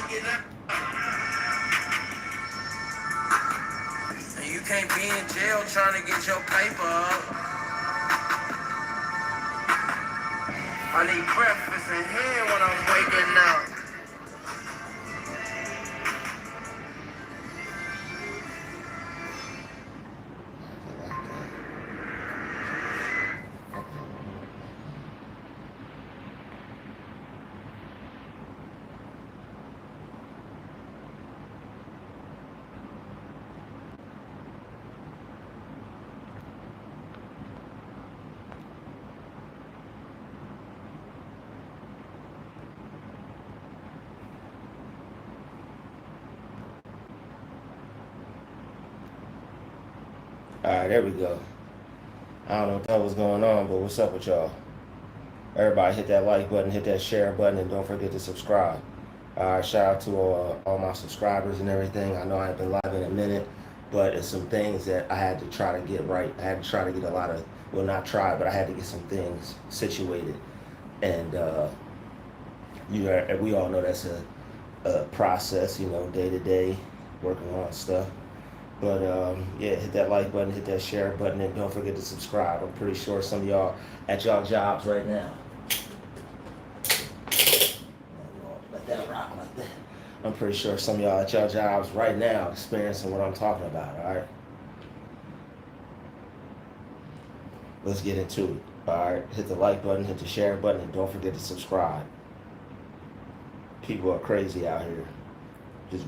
And you can't be in jail trying to get your paper up. I need breakfast in here when I'm waking up. All right, there we go. I don't know what that was going on, but what's up with y'all? Everybody hit that like button, hit that share button, and don't forget to subscribe. Shout out to all my subscribers and everything. I know I haven't been live in a minute, but it's some things that I had to try to get right. I had to try to get a lot of, well, not try, but I had to get some things situated. And we all know that's a process, day to day, working on stuff. But yeah, hit that like button, hit that share button, and don't forget to subscribe. I'm pretty sure some of y'all at y'all jobs right now. Let that rock like that. I'm pretty sure some of y'all at y'all jobs right now experiencing what I'm talking about, all right? Let's get into it, all right? Hit the like button, hit the share button, and don't forget to subscribe. People are crazy out here. Just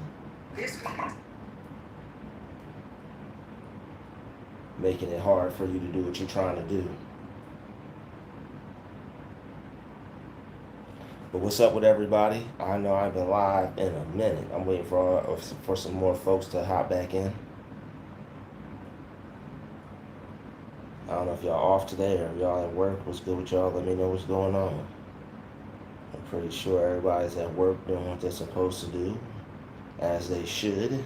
making it hard for you to do what you're trying to do. But what's up with everybody? I know I've been live in a minute. I'm waiting for some more folks to hop back in. I don't know if y'all off today or if y'all at work. What's good with y'all? Let me know what's going on. I'm pretty sure everybody's at work doing what they're supposed to do, as they should.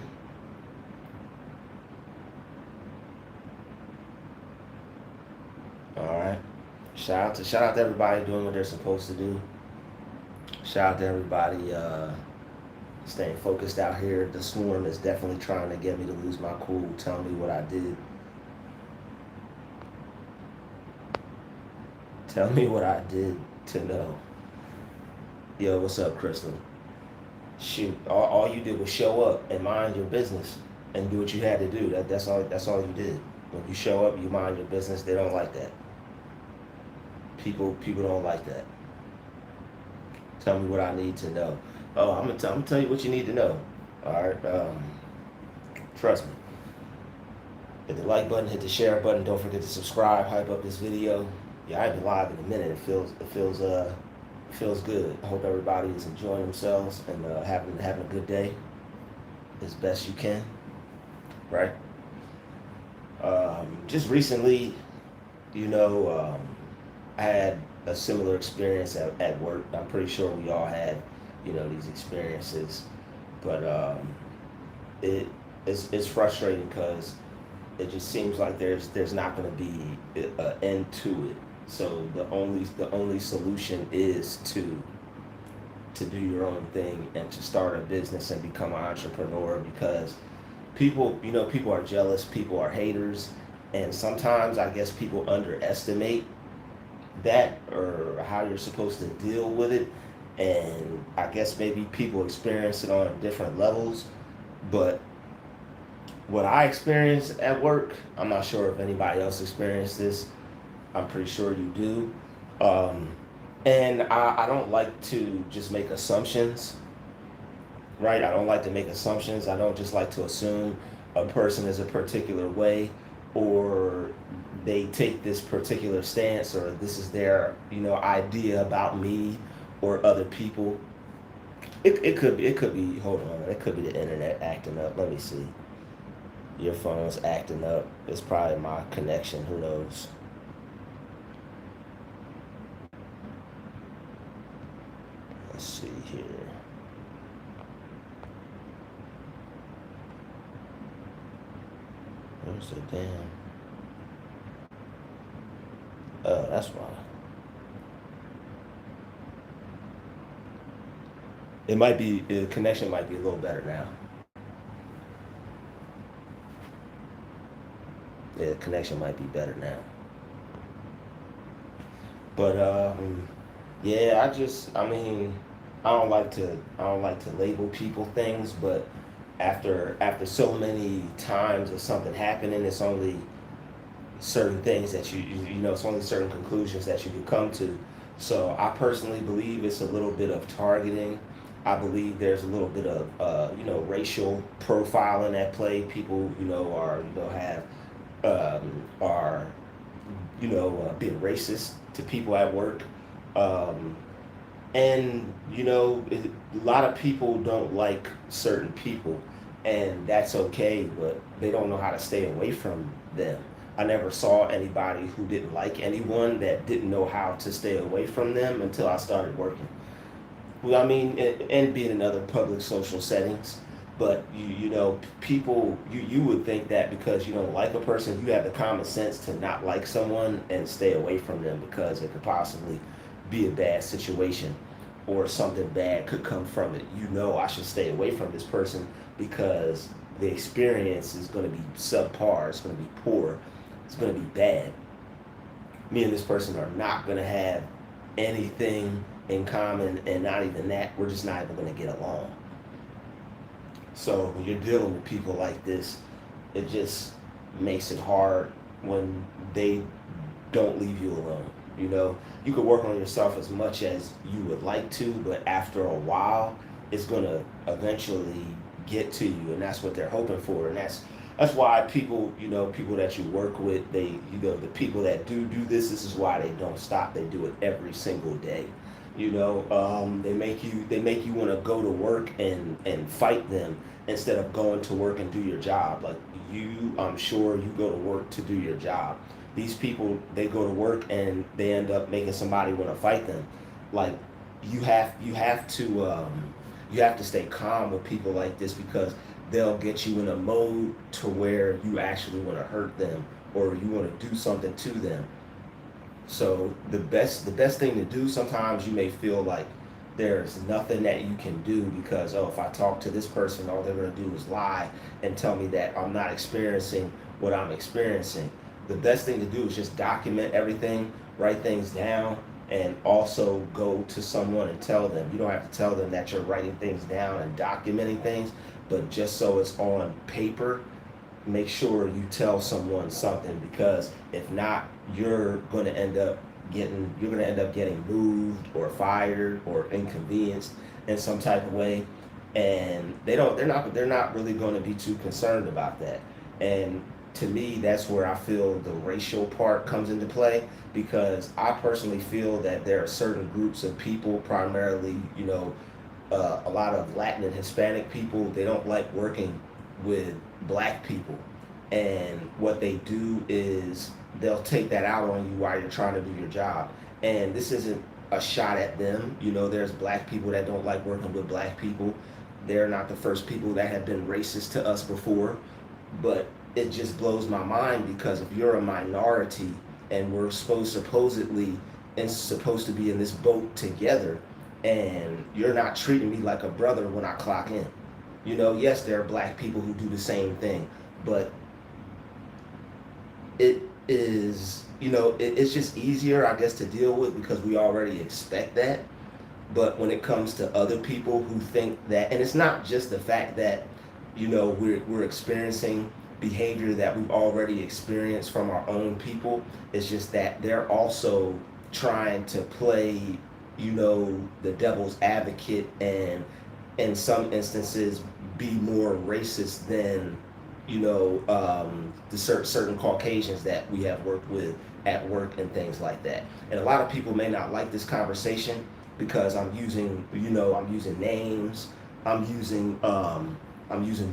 All right. Shout out to everybody doing what they're supposed to do. Shout out to everybody staying focused out here. The swarm is definitely trying to get me to lose my cool. Tell me what I did. Tell me what I did to know. Yo, what's up, Crystal? Shoot, all you did was show up and mind your business and do what you had to do. That's all you did. When you show up, you mind your business. They don't like that. People don't like that. Tell me what I need to know. Oh, I'm gonna tell you what you need to know. All right. Trust me. Hit the like button, hit the share button. Don't forget to subscribe. Hype up this video. Yeah, I've been live in a minute. It feels good. I hope everybody is enjoying themselves and having a good day as best you can. Right. Just recently, I had a similar experience at work. I'm pretty sure we all had, these experiences, but it's frustrating because it just seems like there's not going to be an end to it. So the only solution is to do your own thing and to start a business and become an entrepreneur, because people are jealous, people are haters, and sometimes I guess people underestimate that or how you're supposed to deal with it, and I guess maybe people experience it on different levels. But what I experienced at work, I'm not sure if anybody else experienced this. I'm pretty sure you do. And I don't like to just make assumptions, right? I don't like to make assumptions. I don't just like to assume a person is a particular way, or they take this particular stance, or this is their idea about me or other people. It could be hold on, it could be the internet acting up. Let me see. Your phone's acting up. It's probably my connection, who knows. Let's see here. Where's the damn? Oh, that's why. It might be the connection might be a little better now. Yeah, the connection might be better now. But yeah, I mean, I don't like to label people things, but after so many times of something happening, it's only certain things that you know, it's only certain conclusions that you can come to. So I personally believe it's a little bit of targeting. I believe there's a little bit of you know, racial profiling at play. People, you know, are, you know, have are, you know, being racist to people at work. Um, and you know, a lot of people don't like certain people, and that's okay, but they don't know how to stay away from them. I never saw anybody who didn't like anyone that didn't know how to stay away from them until I started working. Well, I mean, and being in other public social settings. But you know, people, you would think that because you don't like a person, you have the common sense to not like someone and stay away from them because it could possibly be a bad situation or something bad could come from it. You know, I should stay away from this person because the experience is going to be subpar. It's going to be poor. It's going to be bad. Me and this person are not going to have anything in common, and not even that, we're just not even going to get along. So when you're dealing with people like this, it just makes it hard when they don't leave you alone. You know, you could work on yourself as much as you would like to, but after a while, it's going to eventually get to you, and that's what they're hoping for. And that's why people, you know, people that you work with, they, you know, the people that do this, this is why they don't stop. They do it every single day. You know, they make you want to go to work and fight them instead of going to work and do your job. Like you, I'm sure you go to work to do your job. These people, they go to work and they end up making somebody want to fight them. Like you have to stay calm with people like this because they'll get you in a mode to where you actually want to hurt them or you want to do something to them. So the best thing to do, sometimes you may feel like there's nothing that you can do because, oh, if I talk to this person, all they're going to do is lie and tell me that I'm not experiencing what I'm experiencing. The best thing to do is just document everything, write things down, and also go to someone and tell them. You don't have to tell them that you're writing things down and documenting things, but just so it's on paper, make sure you tell someone something because if not, you're going to end up getting moved or fired or inconvenienced in some type of way, and they're not really going to be too concerned about that. And to me, that's where I feel the racial part comes into play because I personally feel that there are certain groups of people, primarily, you know, a lot of Latin and Hispanic people, they don't like working with black people. And what they do is they'll take that out on you while you're trying to do your job. And this isn't a shot at them. You know, there's black people that don't like working with black people. They're not the first people that have been racist to us before. But it just blows my mind because if you're a minority and we're supposedly and supposed to be in this boat together and you're not treating me like a brother when I clock in. You know, yes, there are black people who do the same thing, but it is, you know, it's just easier, I guess, to deal with because we already expect that. But when it comes to other people who think that, and it's not just the fact that, you know, we're experiencing behavior that we've already experienced from our own people, it's just that they're also trying to play, you know, the devil's advocate and in some instances be more racist than, you know, the certain Caucasians that we have worked with at work and things like that. And a lot of people may not like this conversation because I'm using, you know, I'm using names, I'm using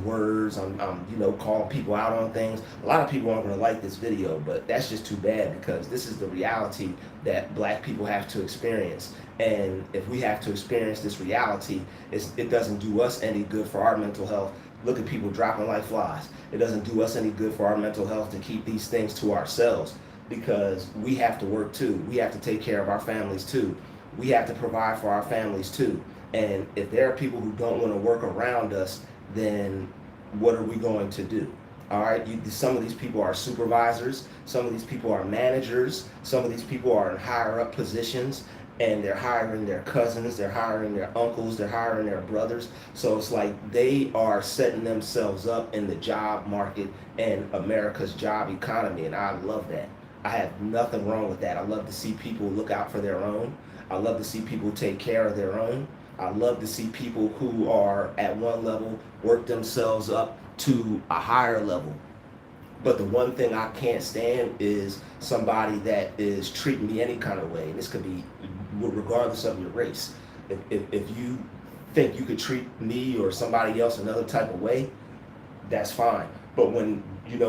words, I'm you know, calling people out on things. A lot of people aren't going to like this video, but that's just too bad because this is the reality that black people have to experience. And if we have to experience this reality, it doesn't do us any good for our mental health. Look at people dropping like flies. It doesn't do us any good for our mental health to keep these things to ourselves because we have to work too. We have to take care of our families too. we have to provide for our families too. And if there are people who don't want to work around us, then what are we going to do? All right, some of these people are supervisors, some of these people are managers, some of these people are in higher up positions, and they're hiring their cousins, they're hiring their uncles, they're hiring their brothers. So it's like they are setting themselves up in the job market and America's job economy, and I love that. I have nothing wrong with that. I love to see people look out for their own. I love to see people take care of their own. I love to see people who are at one level work themselves up to a higher level. But the one thing I can't stand is somebody that is treating me any kind of way. And this could be regardless of your race. If you think you could treat me or somebody else another type of way, that's fine. But when,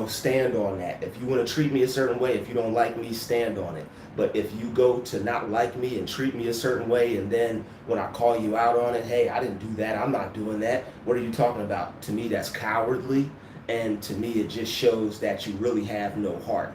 stand on that. If you want to treat me a certain way, if you don't like me, stand on it. But if you go to not like me and treat me a certain way, and then when I call you out on it, hey, I didn't do that, I'm not doing that, what are you talking about? To me, that's cowardly. And to me, it just shows that you really have no heart.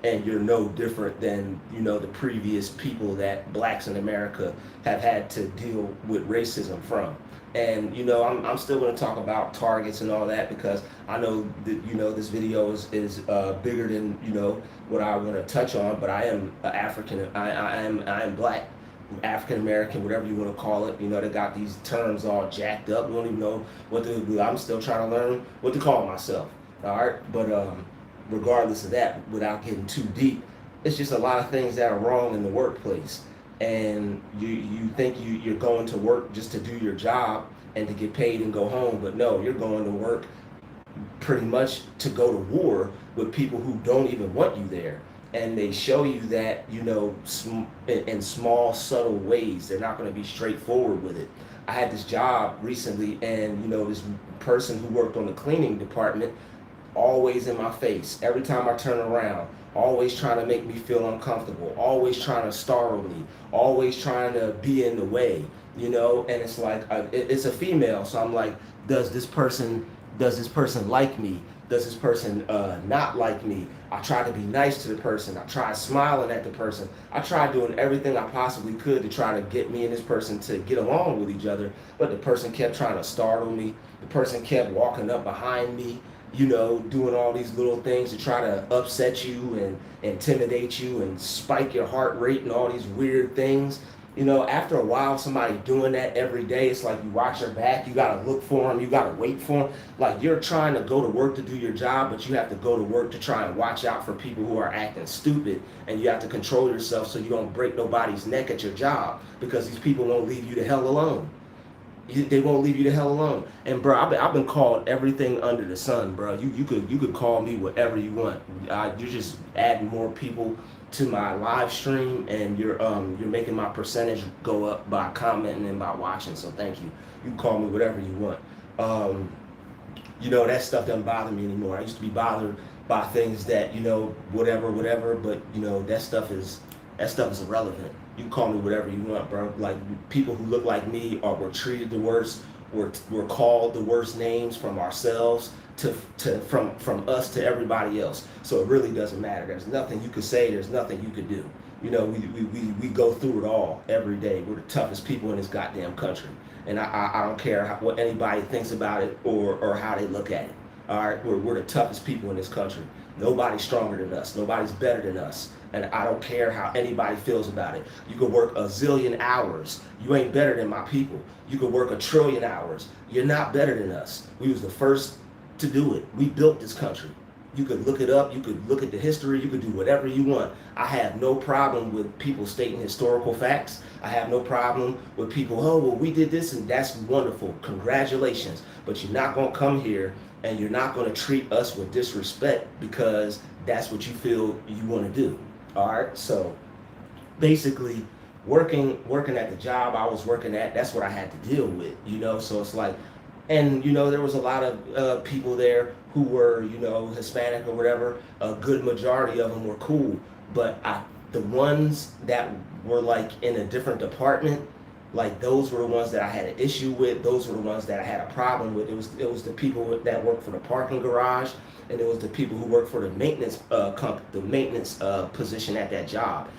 And you're no different than, the previous people that blacks in America have had to deal with racism from. And, I'm still going to talk about targets and all that, because I know that, this video is bigger than, what I want to touch on. But I am African, I am black, African American, whatever you want to call it. They got these terms all jacked up. We don't even know what to do. I'm still trying to learn what to call myself. All right. But regardless of that, without getting too deep, it's just a lot of things that are wrong in the workplace. And you think you're going to work just to do your job and to get paid and go home. But no, you're going to work pretty much to go to war with people who don't even want you there. And they show you that, in small, subtle ways. They're not going to be straightforward with it. I had this job recently, and, this person who worked on the cleaning department, always in my face, every time I turn around, always trying to make me feel uncomfortable, always trying to startle me, always trying to be in the way, and it's like, it's a female. So I'm like, does this person like me? Does this person not like me? I try to be nice to the person. I try smiling at the person. I tried doing everything I possibly could to try to get me and this person to get along with each other. But the person kept trying to startle me. The person kept walking up behind me, doing all these little things to try to upset you and intimidate you and spike your heart rate and all these weird things. After a while, somebody doing that every day, it's like you watch your back, you gotta look for them, you gotta wait for them. Like, you're trying to go to work to do your job, but you have to go to work to try and watch out for people who are acting stupid, and you have to control yourself so you don't break nobody's neck at your job, because these people won't leave you the hell alone. They won't leave you the hell alone. And bro, I've been called everything under the sun, bro. You could call me whatever you want. You're just adding more people to my live stream, and you're making my percentage go up by commenting and by watching. So thank you. You can call me whatever you want. That stuff doesn't bother me anymore. I used to be bothered by things that whatever, but that stuff is irrelevant. You can call me whatever you want, bro. Like, people who look like me were treated the worst. We're called the worst names from ourselves from us to everybody else. So it really doesn't matter. There's nothing you could say. There's nothing you could do. We go through it all every day. We're the toughest people in this goddamn country, and I don't care what anybody thinks about it or how they look at it. All right, we're the toughest people in this country. Nobody's stronger than us. Nobody's better than us. And I don't care how anybody feels about it. You could work a zillion hours. You ain't better than my people. You could work 1 trillion hours. You're not better than us. We was the first to do it. We built this country. You could look it up. You could look at the history. You could do whatever you want. I have no problem with people stating historical facts. I have no problem with people, oh, well, we did this, and that's wonderful. Congratulations. But you're not going to come here and you're not going to treat us with disrespect because that's what you feel you want to do. All right. So basically, working at the job I was working at, that's what I had to deal with, So it's like, and there was a lot of people there who were, Hispanic or whatever. A good majority of them were cool, but the ones that were like in a different department, like, those were the ones that I had an issue with. Those were the ones that I had a problem with. It was the people that worked for the parking garage, and it was the people who worked for the maintenance position at that job.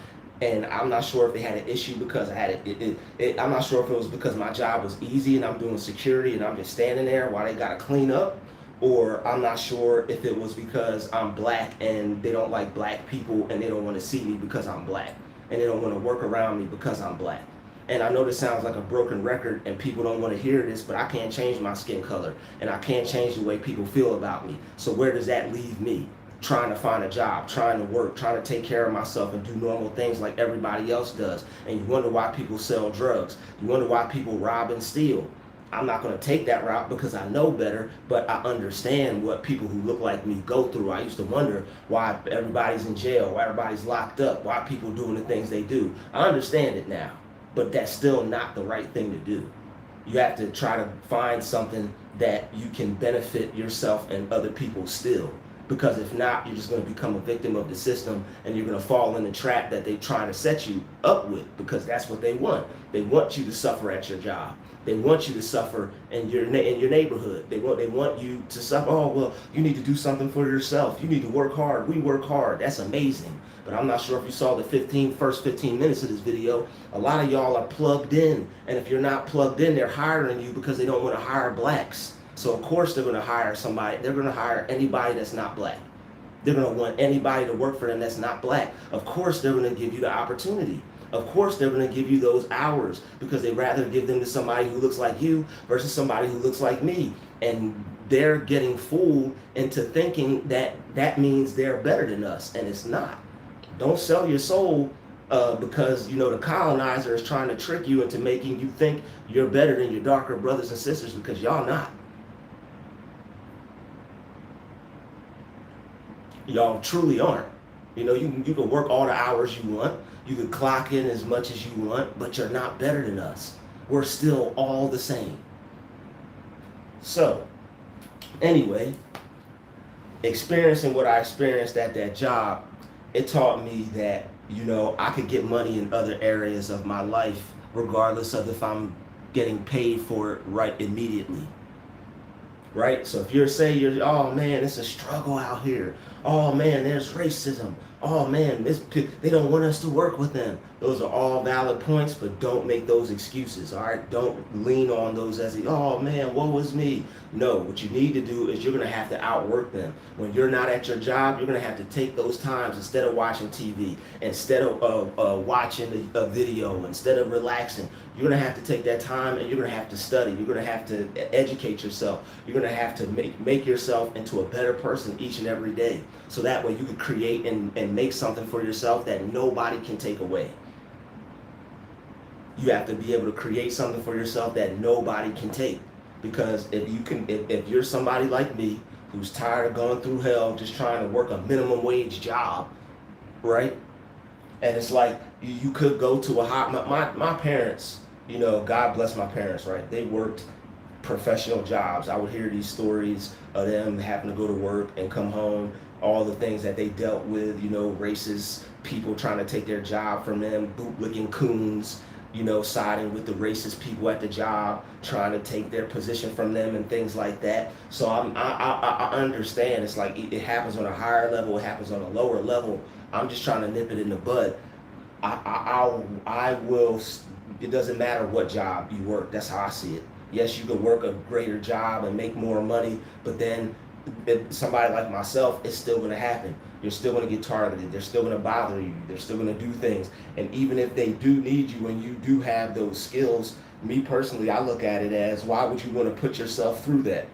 And I'm not sure if they had an issue because I had I'm not sure if it was because my job was easy and I'm doing security and I'm just standing there while they got to clean up, or I'm not sure if it was because I'm black and they don't like black people and they don't want to see me because I'm black and they don't want to work around me because I'm black. And I know this sounds like a broken record and people don't want to hear this, but I can't change my skin color and I can't change the way people feel about me. So where does that leave me? Trying to find a job, trying to work, trying to take care of myself and do normal things like everybody else does. And you wonder why people sell drugs. You wonder why people rob and steal. I'm not going to take that route because I know better, but I understand what people who look like me go through. I used to wonder why everybody's in jail, why everybody's locked up, why people doing the things they do. I understand it now, but that's still not the right thing to do. You have to try to find something that you can benefit yourself and other people still. Because if not, you're just going to become a victim of the system and you're going to fall in the trap that they're trying to set you up with, because that's what they want. They want you to suffer at your job. They want you to suffer in your neighborhood. They want you to suffer. Oh, well, you need to do something for yourself. You need to work hard. We work hard. That's amazing. But I'm not sure if you saw the first 15 minutes of this video. A lot of y'all are plugged in. And if you're not plugged in, they're hiring you because they don't want to hire blacks. So of course they're going to hire somebody. They're going to hire anybody that's not black. They're going to want anybody to work for them that's not black. Of course they're going to give you the opportunity. Of course they're going to give you those hours because they'd rather give them to somebody who looks like you versus somebody who looks like me. And they're getting fooled into thinking that that means they're better than us, and it's not. Don't sell your soul because the colonizer is trying to trick you into making you think you're better than your darker brothers and sisters, because y'all not. Y'all truly aren't. You can work all the hours you want. You can clock in as much as you want, but you're not better than us. We're still all the same. So, anyway, experiencing what I experienced at that job, it taught me that, I could get money in other areas of my life, regardless of if I'm getting paid for it right immediately. Right? So if oh man, it's a struggle out here. Oh man, there's racism. Oh man, they don't want us to work with them. Those are all valid points, but don't make those excuses. All right? Don't lean on those as, oh man, woe was me. No, what you need to do is you're going to have to outwork them. When you're not at your job, you're going to have to take those times instead of watching TV, instead of watching a video, instead of relaxing. You're going to have to take that time and you're going to have to study. You're going to have to educate yourself. You're going to have to make yourself into a better person each and every day. So that way you can create and make something for yourself that nobody can take away. You have to be able to create something for yourself that nobody can take. Because if you're somebody like me who's tired of going through hell just trying to work a minimum wage job, right? And it's like you could go to my parents, God bless my parents, right? They worked professional jobs. I would hear these stories of them having to go to work and come home, all the things that they dealt with, racist people trying to take their job from them, bootlicking coons, siding with the racist people at the job, trying to take their position from them and things like that. So I understand. It's like it happens on a higher level, it happens on a lower level. I'm just trying to nip it in the bud. I will. It doesn't matter what job you work. That's how I see it. Yes, you can work a greater job and make more money, but then somebody like myself, it's still going to happen. You're still going to get targeted. They're still going to bother you. They're still going to do things. And even if they do need you and you do have those skills, me personally, I look at it as, why would you want to put yourself through that?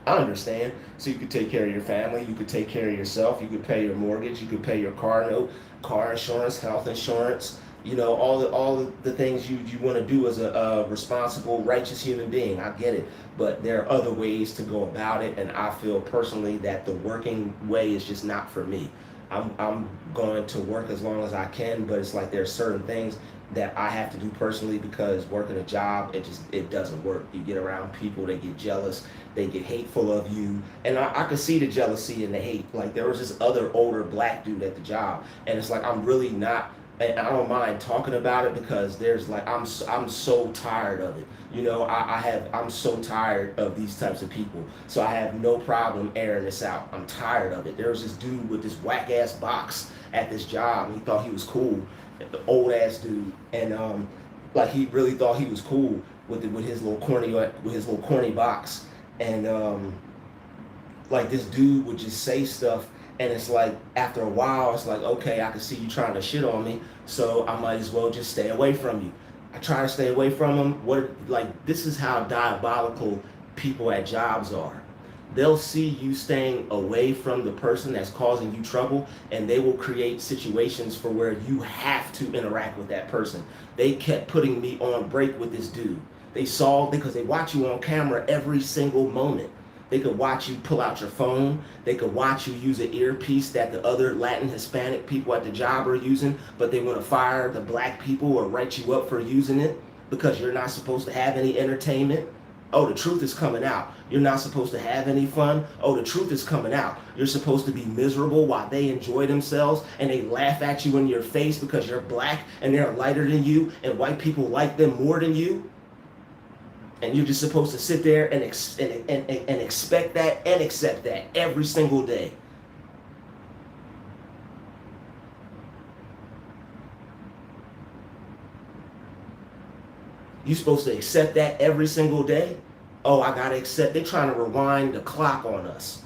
I understand. So you could take care of your family. You could take care of yourself. You could pay your mortgage. You could pay your car note, car insurance, health insurance. All the things you want to do as a responsible, righteous human being. I get it. But there are other ways to go about it. And I feel personally that the working way is just not for me. I'm going to work as long as I can, but it's like there are certain things that I have to do personally, because working a job, it doesn't work. You get around people, they get jealous, they get hateful of you. And I could see the jealousy and the hate. Like there was this other older black dude at the job, and it's like I'm really not, and I don't mind talking about it, because there's like I'm so tired of it. I'm so tired of these types of people. So I have no problem airing this out. I'm tired of it. There was this dude with this whack ass box at this job, and he thought he was cool. the old ass dude, and like he really thought he was cool with his little corny box, and like this dude would just say stuff, and it's like after a while it's like, okay, I can see you trying to shit on me, so I might as well just stay away from you. I try to stay away from him. This is how diabolical people at jobs are. They'll see you staying away from the person that's causing you trouble, and they will create situations for where you have to interact with that person. They kept putting me on break with this dude. They saw, because they watch you on camera every single moment. They could watch you pull out your phone. They could watch you use an earpiece that the other Latin Hispanic people at the job are using, but they want to fire the black people or write you up for using it because you're not supposed to have any entertainment. Oh, the truth is coming out. You're not supposed to have any fun. Oh, the truth is coming out. You're supposed to be miserable while they enjoy themselves, and they laugh at you in your face because you're black and they're lighter than you and white people like them more than you. And you're just supposed to sit there and expect that and accept that every single day. You're supposed to accept that every single day? Oh, I gotta accept. They're trying to rewind the clock on us.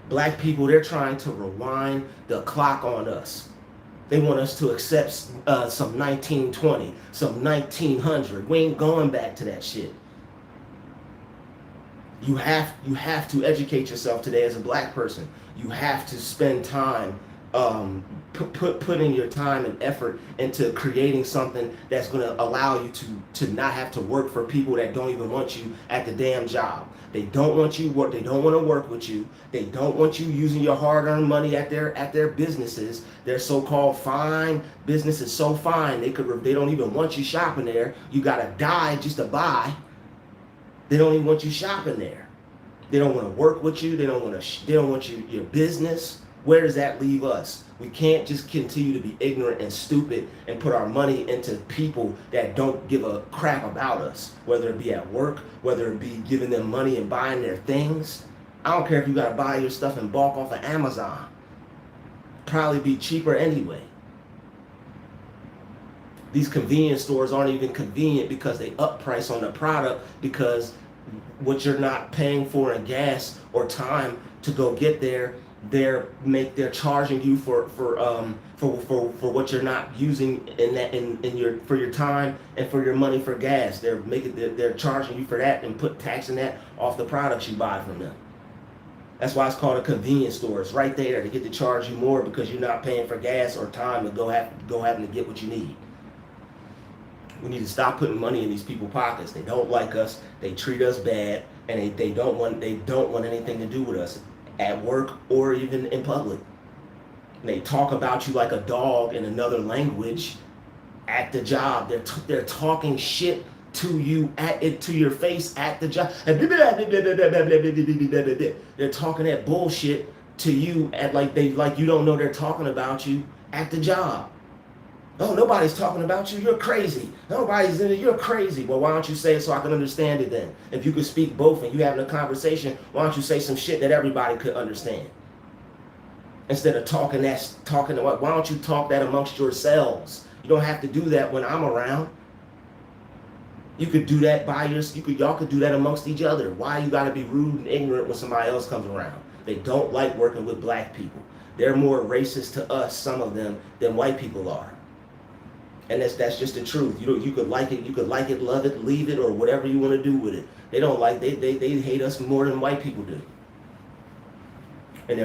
Black people, they're trying to rewind the clock on us. They want us to accept some 1920, some 1900. We ain't going back to that shit. You have to educate yourself today as a black person. You have to spend time putting your time and effort into creating something that's going to allow you to not have to work for people that don't even want you at the damn job. They don't want you work. They don't want to work with you. They don't want you using your hard-earned money at their businesses. Their so-called fine business is so fine they don't even want you shopping there. You gotta die just to buy. They don't even want you shopping there. They don't want to work with you. They don't want your business. Where does that leave us? We can't just continue to be ignorant and stupid and put our money into people that don't give a crap about us, whether it be at work, whether it be giving them money and buying their things. I don't care if you got to buy your stuff in bulk off of Amazon. Probably be cheaper anyway. These convenience stores aren't even convenient because they up price on the product, because what you're not paying for in gas or time to go get there, they're charging you for what you're not using for your time and for your money for gas. They're charging you for that and taxing that off the products you buy from them. That's why it's called a convenience store. It's right there to get to charge you more because you're not paying for gas or time to go having to get what you need. We need to stop putting money in these people's pockets. They don't like us. They treat us bad, and they don't want anything to do with us at work or even in public. And they talk about you like a dog in another language at the job. They're talking shit to you to your face at the job. They're talking that bullshit to you like you don't know they're talking about you at the job. Oh, nobody's talking about you. You're crazy. Nobody's in it. You're crazy. Well, why don't you say it so I can understand it then? If you could speak both and you having a conversation, why don't you say some shit that everybody could understand? Instead of why don't you talk that amongst yourselves? You don't have to do that when I'm around. You could do that y'all could do that amongst each other. Why you gotta be rude and ignorant when somebody else comes around? They don't like working with black people. They're more racist to us, some of them, than white people are. And that's just the truth. You could like it, love it, leave it, or whatever you want to do with it. They hate us more than white people do. And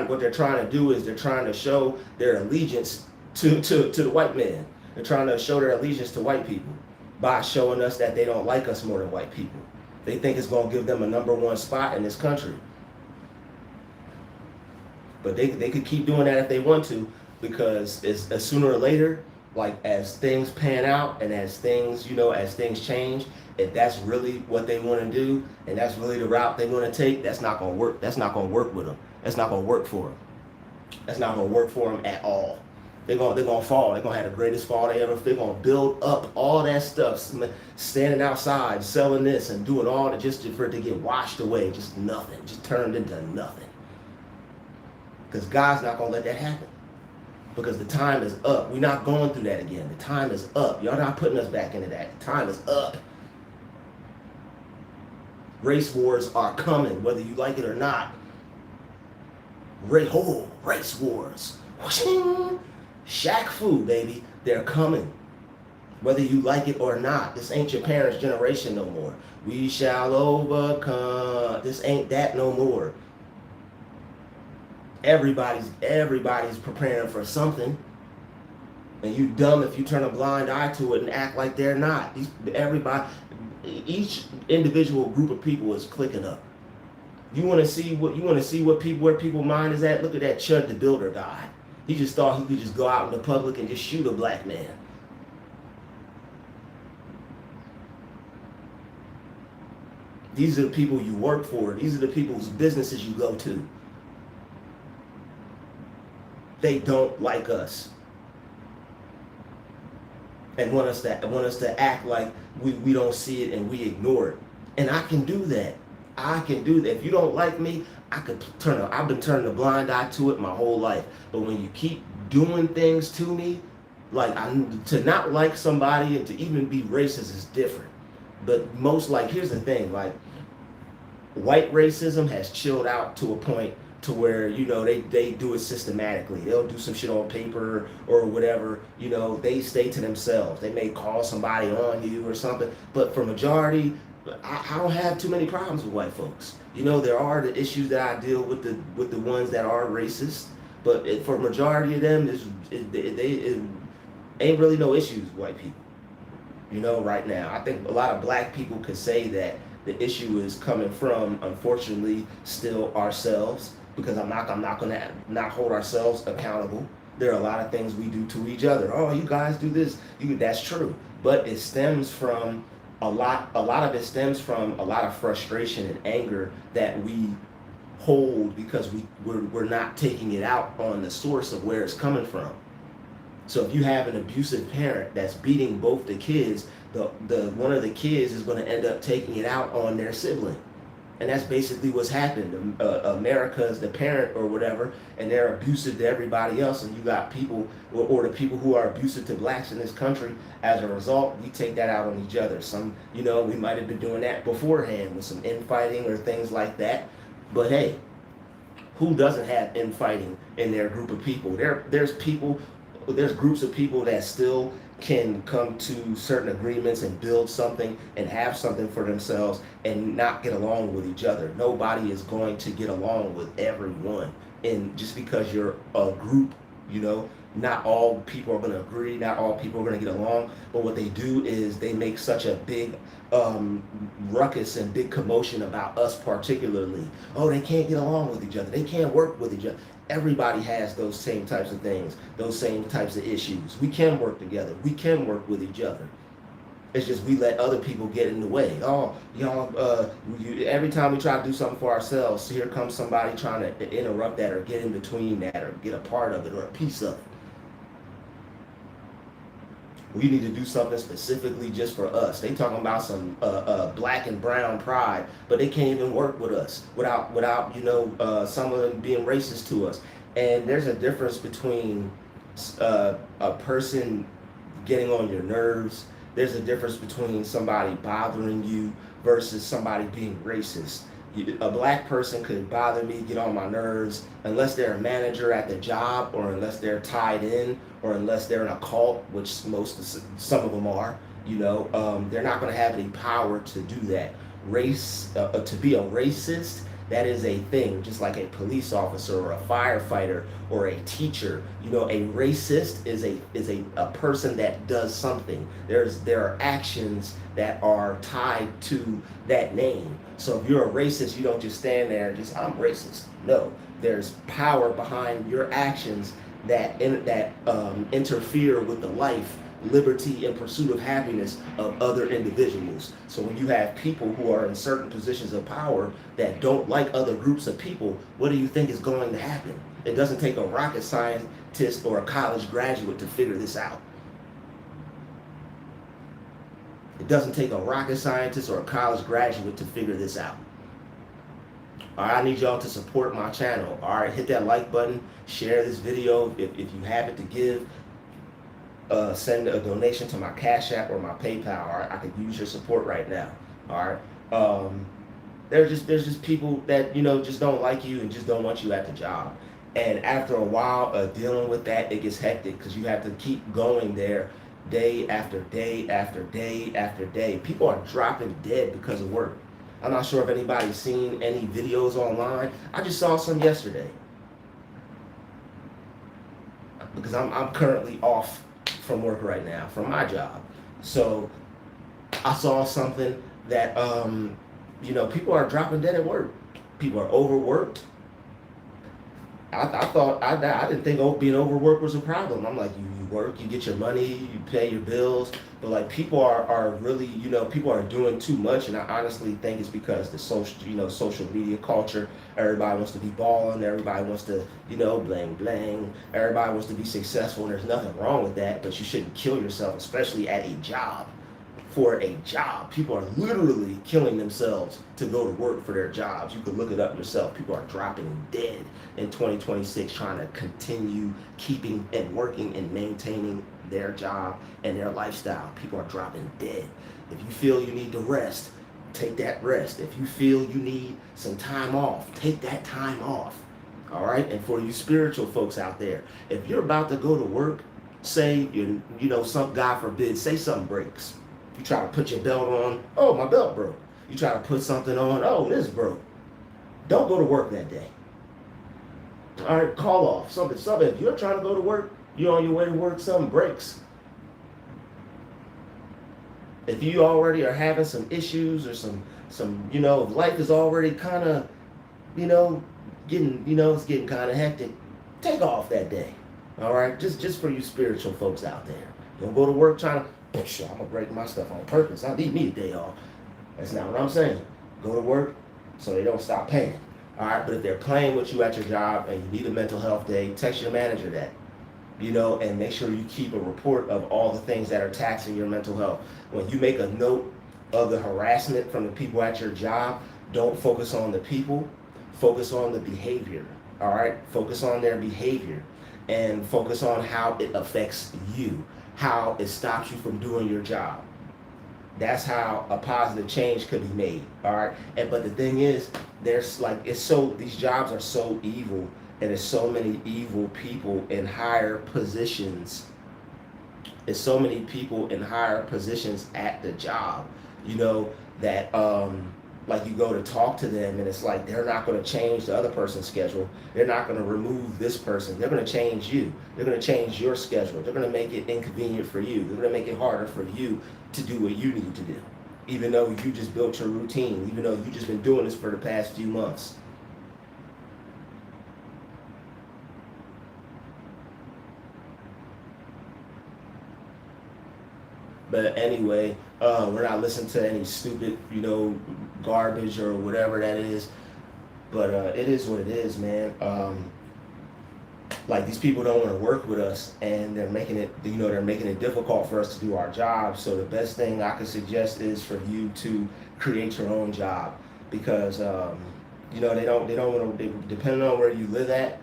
what they're trying to do is they're trying to show their allegiance to the white man. They're trying to show their allegiance to white people by showing us that they don't like us more than white people. They think it's going to give them a number one spot in this country. But they could keep doing that if they want to, because as sooner or later, like as things pan out and as things change, if that's really what they want to do and that's really the route they want to take, that's not going to work. That's not going to work with them. That's not going to work for them. That's not going to work for them at all. They're going to fall. They're going to have the greatest fall they ever. They're going to build up all that stuff, standing outside, selling this and doing all that just for it to get washed away. Just nothing. Just turned into nothing. Because God's not going to let that happen. because the time is up. We're not going through that again. The time is up. Y'all not putting us back into that. The time is up. Race wars are coming, whether you like it or not. Race wars. Shaq Fu, baby. They're coming. Whether you like it or not. This ain't your parents' generation no more. We shall overcome. This ain't that no more. Everybody's preparing for something. And you dumb if you turn a blind eye to it and act like they're not. Each individual group of people is clicking up. You want to see where people's mind is at? Look at that Chud the Builder guy. He just thought he could just go out in the public and just shoot a black man. These are the people you work for. These are the people's businesses you go to. They don't like us. And want us to act like we don't see it and we ignore it. And I can do that. I can do that. If you don't like me, I've been turning a blind eye to it my whole life. But when you keep doing things to me, like to not like somebody and to even be racist is different. But here's the thing, like white racism has chilled out to a point to where, they do it systematically. They'll do some shit on paper or whatever, they stay to themselves. They may call somebody on you or something. But for majority, I don't have too many problems with white folks. There are the issues that I deal with the ones that are racist. But for majority of them, it ain't really no issues with white people. Right now. I think a lot of black people could say that the issue is coming from, unfortunately, still ourselves. Because I'm not going to not hold ourselves accountable. There are a lot of things we do to each other. Oh, you guys do this. That's true. But it stems from a lot of it stems from a lot of frustration and anger that we hold because we're not taking it out on the source of where it's coming from. So if you have an abusive parent that's beating both the kids, the one of the kids is going to end up taking it out on their sibling. And that's basically what's happened. America's the parent or whatever, and they're abusive to everybody else. And you got people, or the people who are abusive to blacks in this country. As a result, we take that out on each other. We might have been doing that beforehand with some infighting or things like that. But hey, who doesn't have infighting in their group of people? There's groups of people that still can come to certain agreements and build something and have something for themselves and not get along with each other. Nobody is going to get along with everyone. And just because you're a group, not all people are going to agree, not all people are going to get along. But what they do is they make such a big ruckus and big commotion about us particularly. Oh, they can't get along with each other. They can't work with each other. Everybody has those same types of things, those same types of issues. We can work together. We can work with each other. It's just we let other people get in the way. Oh, every time we try to do something for ourselves, here comes somebody trying to interrupt that or get in between that or get a part of it or a piece of it. We need to do something specifically just for us. They talking about some black and brown pride, but they can't even work with us without some of them being racist to us. And there's a difference between a person getting on your nerves. There's a difference between somebody bothering you versus somebody being racist. A black person could bother me, get on my nerves, unless they're a manager at the job, or unless they're tied in, or unless they're in a cult, which some of them are. They're not going to have any power to do that. To be a racist, that is a thing, just like a police officer or a firefighter or a teacher. A racist is a person that does something. There are actions that are tied to that name. So if you're a racist, you don't just stand there and just, I'm racist. No, there's power behind your actions that interfere with the life, liberty, and pursuit of happiness of other individuals. So when you have people who are in certain positions of power that don't like other groups of people, what do you think is going to happen? It doesn't take a rocket scientist or a college graduate to figure this out. It doesn't take a rocket scientist or a college graduate to figure this out. All right, I need y'all to support my channel. All right, hit that like button, share this video if you have it to give. Send a donation to my Cash App or my PayPal. All right, I could use your support right now. All right. There's just people that just don't like you and just don't want you at the job. And after a while dealing with that, it gets hectic because you have to keep going there day after day after day after day. People are dropping dead because of work. I'm not sure if anybody's seen any videos online. I just saw some yesterday because I'm currently off from work right now from my job. So I saw something that people are dropping dead at work. People are overworked. I didn't think being overworked was a problem. I'm like, you work, you get your money, you pay your bills, but like people are really, people are doing too much, and I honestly think it's because the social media culture. Everybody wants to be balling, everybody wants to, bling bling, everybody wants to be successful, and there's nothing wrong with that, but you shouldn't kill yourself, especially at a job. For a job, people are literally killing themselves to go to work for their jobs. You can look it up yourself. People are dropping dead in 2026 trying to continue keeping and working and maintaining their job and their lifestyle. People are dropping dead. If you feel you need to rest, take that rest. If you feel you need some time off, take that time off. All right? And for you spiritual folks out there, if you're about to go to work, say some, God forbid, say something breaks. You try to put your belt on, oh, my belt broke. You try to put something on, oh, this broke. Don't go to work that day. All right, call off. Something. If you're trying to go to work, you're on your way to work, something breaks. If you already are having some issues or some life is already kind of, it's getting kind of hectic, take off that day. All right, just for you spiritual folks out there. Don't go to work trying to, I'm gonna break my stuff on purpose. I need me a day off. That's not what I'm saying. Go to work so they don't stop paying. All right, but if they're playing with you at your job and you need a mental health day, text your manager that. And make sure you keep a report of all the things that are taxing your mental health. When you make a note of the harassment from the people at your job, don't focus on the people, focus on the behavior. All right, focus on their behavior and focus on how it affects you, how it stops you from doing your job. That's how a positive change could be made. All right. But the thing is, these jobs are so evil, and there's so many evil people in higher positions. There's so many people in higher positions at the job, that you go to talk to them, and it's like they're not going to change the other person's schedule. They're not going to remove this person. They're going to change you. They're going to change your schedule. They're going to make it inconvenient for you. They're going to make it harder for you to do what you need to do, even though you just built your routine, even though you've just been doing this for the past few months. But anyway, we're not listening to any stupid, garbage or whatever that is. But it is what it is, man. These people don't want to work with us, and they're making it difficult for us to do our job. So the best thing I could suggest is for you to create your own job, because they don't want to. Depending on where you live at,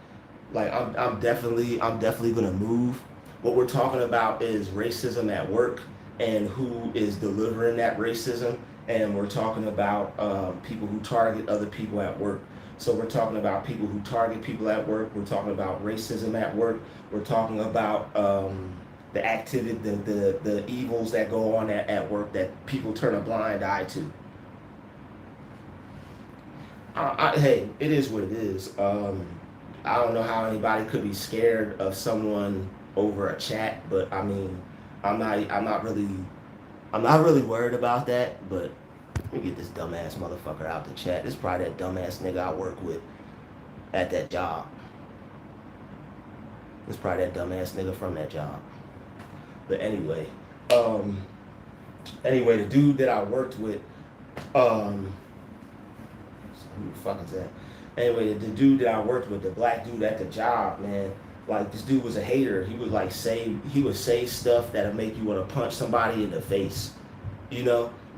I'm definitely gonna move. What we're talking about is racism at work and who is delivering that racism, and we're talking about people who target other people at work. So we're talking about people who target people at work. We're talking about racism at work. We're talking about the activity, the evils that go on at work that people turn a blind eye to. Hey, it is what it is. I don't know how anybody could be scared of someone over a chat, but I mean, I'm not really worried about that. But let me get this dumbass motherfucker out the chat. This is probably that dumbass nigga I work with at that job. It's probably that dumbass nigga from that job. But anyway, the dude that I worked with, who the fuck is that? Anyway, the dude that I worked with, the black dude at the job, man, this dude was a hater. He would say stuff that'll make you want to punch somebody in the face,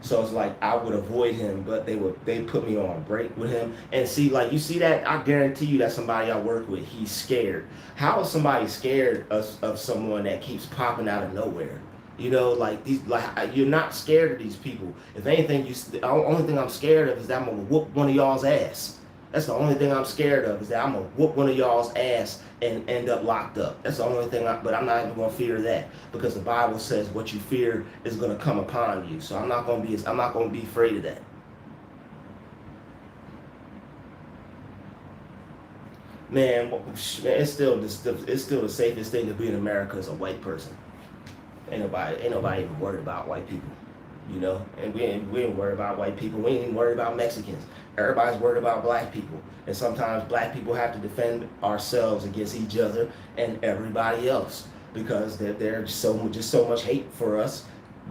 So it's like I would avoid him, but they put me on a break with him. And see, like you see that, I guarantee you that somebody I work with, he's scared. How is somebody scared of someone that keeps popping out of nowhere? You know, like these, like you're not scared of these people. If anything, the only thing I'm scared of is that I'm gonna whoop one of y'all's ass. That's the only thing I'm scared of is that I'm gonna whoop one of y'all's ass and end up locked up. That's the only thing. But I'm not even gonna fear that because the Bible says what you fear is gonna come upon you. So I'm not gonna be afraid of that. Man, it's still the safest thing to be in America as a white person. Ain't nobody even worried about white people, you know. And we ain't worried about white people. We ain't even worried about Mexicans. Everybody's worried about black people, and sometimes black people have to defend ourselves against each other and everybody else because there's just so much hate for us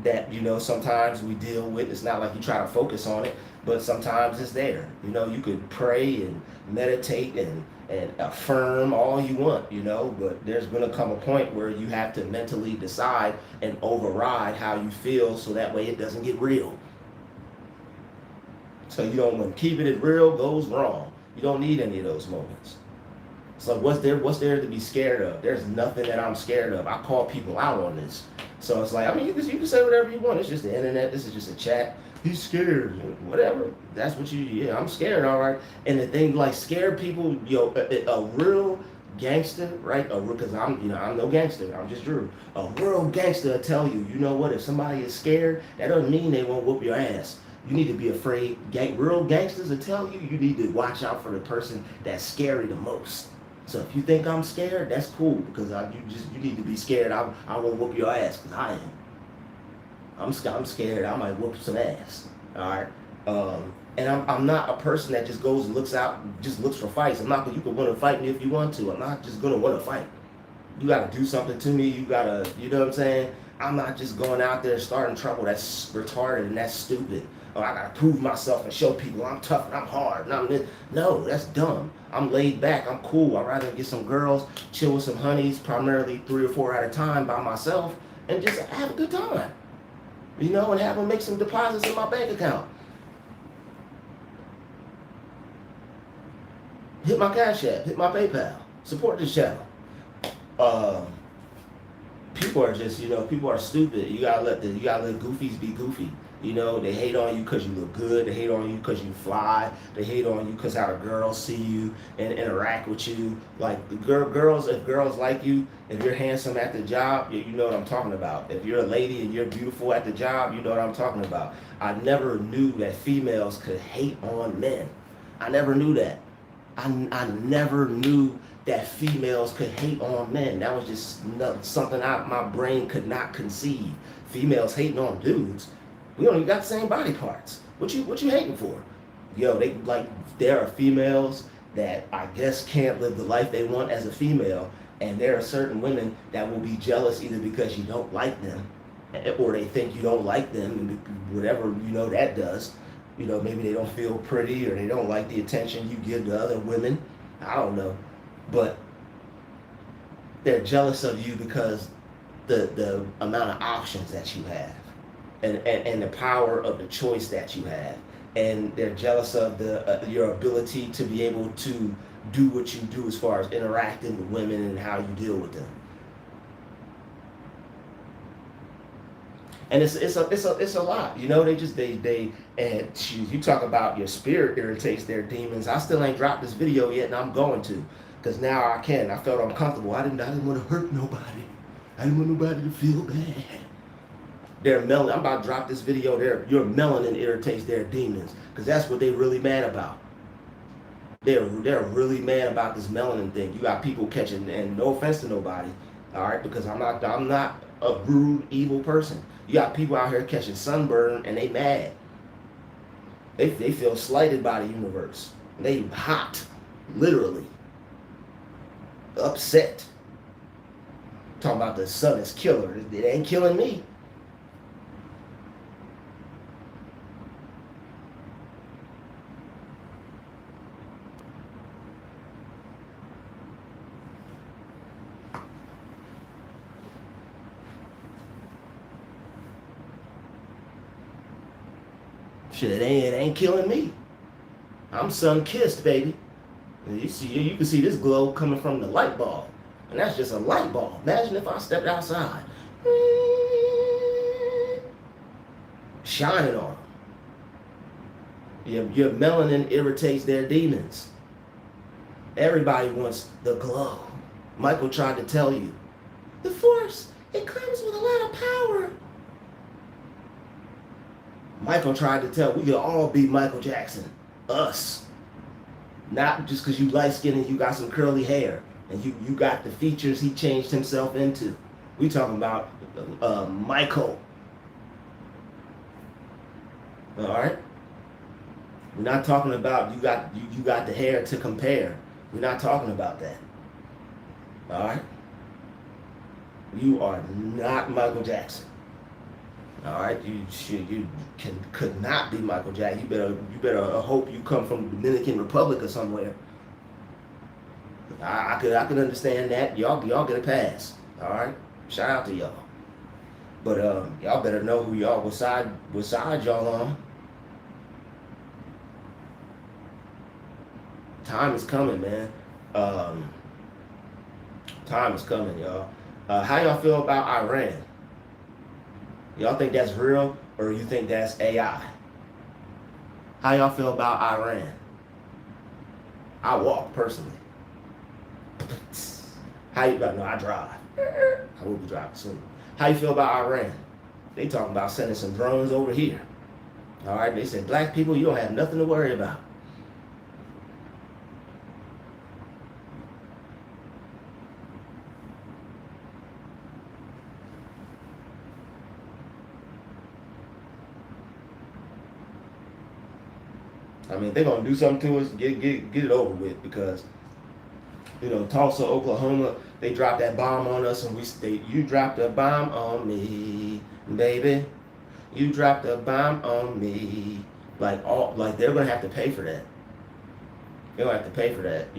that sometimes we deal with. It's not like you try to focus on it, but sometimes it's there. You could pray and meditate and affirm all you want, but there's going to come a point where you have to mentally decide and override how you feel so that way it doesn't get real. So when keeping it real goes wrong, you don't need any of those moments. So what's there to be scared of? There's nothing that I'm scared of. I call people out on this. So it's like, I mean, you can say whatever you want. It's just the internet. This is just a chat. He's scared. Whatever. That's what yeah, I'm scared, all right. And the thing, like, scared people, a real gangster, right? Because I'm no gangster. I'm just Drew. A real gangster will tell you, you know what? If somebody is scared, that doesn't mean they won't whoop your ass. You need to be afraid. Real gangsters will tell you need to watch out for the person that's scary the most. So if you think I'm scared, that's cool because you need to be scared. I won't whoop your ass because I am. I'm scared. I might whoop some ass. All right. And I'm not a person that just goes and looks for fights. I'm not. You can want to fight me if you want to. I'm not just gonna want to fight. You got to do something to me. You gotta. You know what I'm saying? I'm not just going out there starting trouble. That's retarded and that's stupid. Oh, I gotta prove myself and show people I'm tough and I'm hard. No, that's dumb. I'm laid back. I'm cool. I'd rather get some girls, chill with some honeys, primarily 3 or 4 at a time by myself, and just have a good time. And have them make some deposits in my bank account. Hit my Cash App. Hit my PayPal. Support this channel. People are just, people are stupid. You gotta let goofies be goofy. They hate on you because you look good. They hate on you because you fly. They hate on you because how the girls see you and interact with you. Like the girls, if girls like you, if you're handsome at the job, you know what I'm talking about. If you're a lady and you're beautiful at the job, you know what I'm talking about. I never knew that females could hate on men. I never knew that. I never knew that females could hate on men. That was just something my brain could not conceive. Females hating on dudes. We don't even got the same body parts. What you hating for? There are females that I guess can't live the life they want as a female, and there are certain women that will be jealous either because you don't like them, or they think you don't like them, and whatever that does. Maybe they don't feel pretty or they don't like the attention you give to other women. I don't know, but they're jealous of you because the amount of options that you have. And the power of the choice that you have, and they're jealous of your ability to be able to do what you do as far as interacting with women and how you deal with them. And it's a lot, they and you talk about your spirit irritates their demons. I still ain't dropped this video yet, and I'm going to, because now I can. I felt uncomfortable. I didn't want to hurt nobody. I didn't want nobody to feel bad. Their melanin. I'm about to drop this video. Your melanin irritates their demons because that's what they're really mad about. They're really mad about this melanin thing. You got people catching, and no offense to nobody, all right, because I'm not a rude, evil person. You got people out here catching sunburn and they mad. They feel slighted by the universe. They hot, literally upset. Talking about the sun is killer. It ain't killing me. Shit, it ain't killing me. I'm sun-kissed, baby. And you can see this glow coming from the light bulb. And that's just a light bulb. Imagine if I stepped outside. Shining on them. Your melanin irritates their demons. Everybody wants the glow. Michael tried to tell you. The Force, it comes with a lot of power. Michael tried to tell we could all be Michael Jackson. Us. Not just because you light-skinned and you got some curly hair and you got the features he changed himself into. We talking about Michael. All right? We're not talking about you got the hair to compare. We're not talking about that. All right? You are not Michael Jackson. All right, could not be Michael Jackson. You better hope you come from the Dominican Republic or somewhere. I could understand that. Y'all get a pass. All right, shout out to y'all. But y'all better know who y'all what side y'all on. Time is coming, man. Time is coming, y'all. How y'all feel about Iran? Y'all think that's real or you think that's AI? How y'all feel about Iran? I walk personally. How you about? No, I drive. I will be driving soon. How you feel about Iran? They talking about sending some drones over here. All right, they said black people, you don't have nothing to worry about. I mean, they're gonna do something to us, get it over with, because Tulsa, Oklahoma, they dropped that bomb on us, and you dropped a bomb on me, baby. You dropped a bomb on me. Like they're gonna have to pay for that. They're gonna have to pay for that.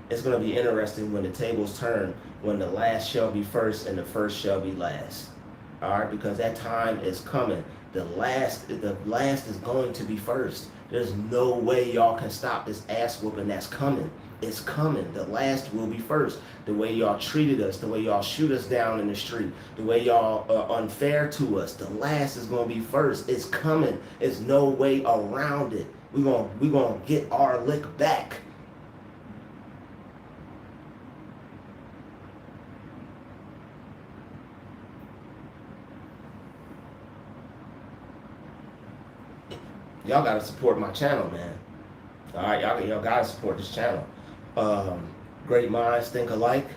It's gonna be interesting when the tables turn, when the last shall be first and the first shall be last. All right, because that time is coming. The last is going to be first. There's no way y'all can stop this ass whooping that's coming. It's coming. The last will be first. The way y'all treated us, the way y'all shoot us down in the street, the way y'all are unfair to us, the last is going to be first. It's coming. There's no way around it. We're gonna get our lick back. Y'all gotta support my channel, man. All right, y'all gotta support this channel. Great minds think alike.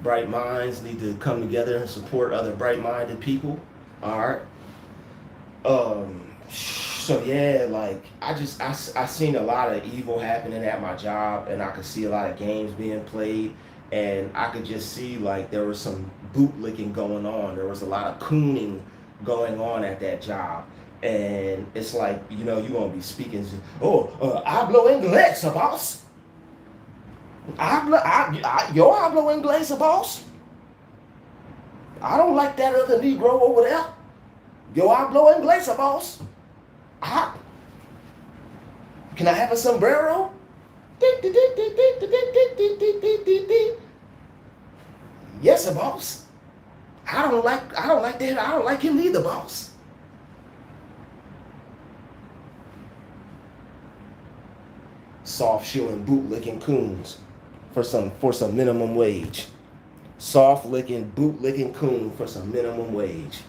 Bright minds need to come together and support other bright-minded people. All right. So yeah, I seen a lot of evil happening at my job, and I could see a lot of games being played, and I could just see there was some bootlicking going on. There was a lot of cooning going on at that job. And it's you're gonna be speaking. Hablo inglés, boss. Yo hablo inglés, boss. I don't like that other Negro over there. Yo hablo inglés, boss. Can I have a sombrero? Yes, boss. I don't like that. I don't like him either, boss. Soft shoeing, boot licking coons for some minimum wage. Soft licking, boot licking coon for some minimum wage.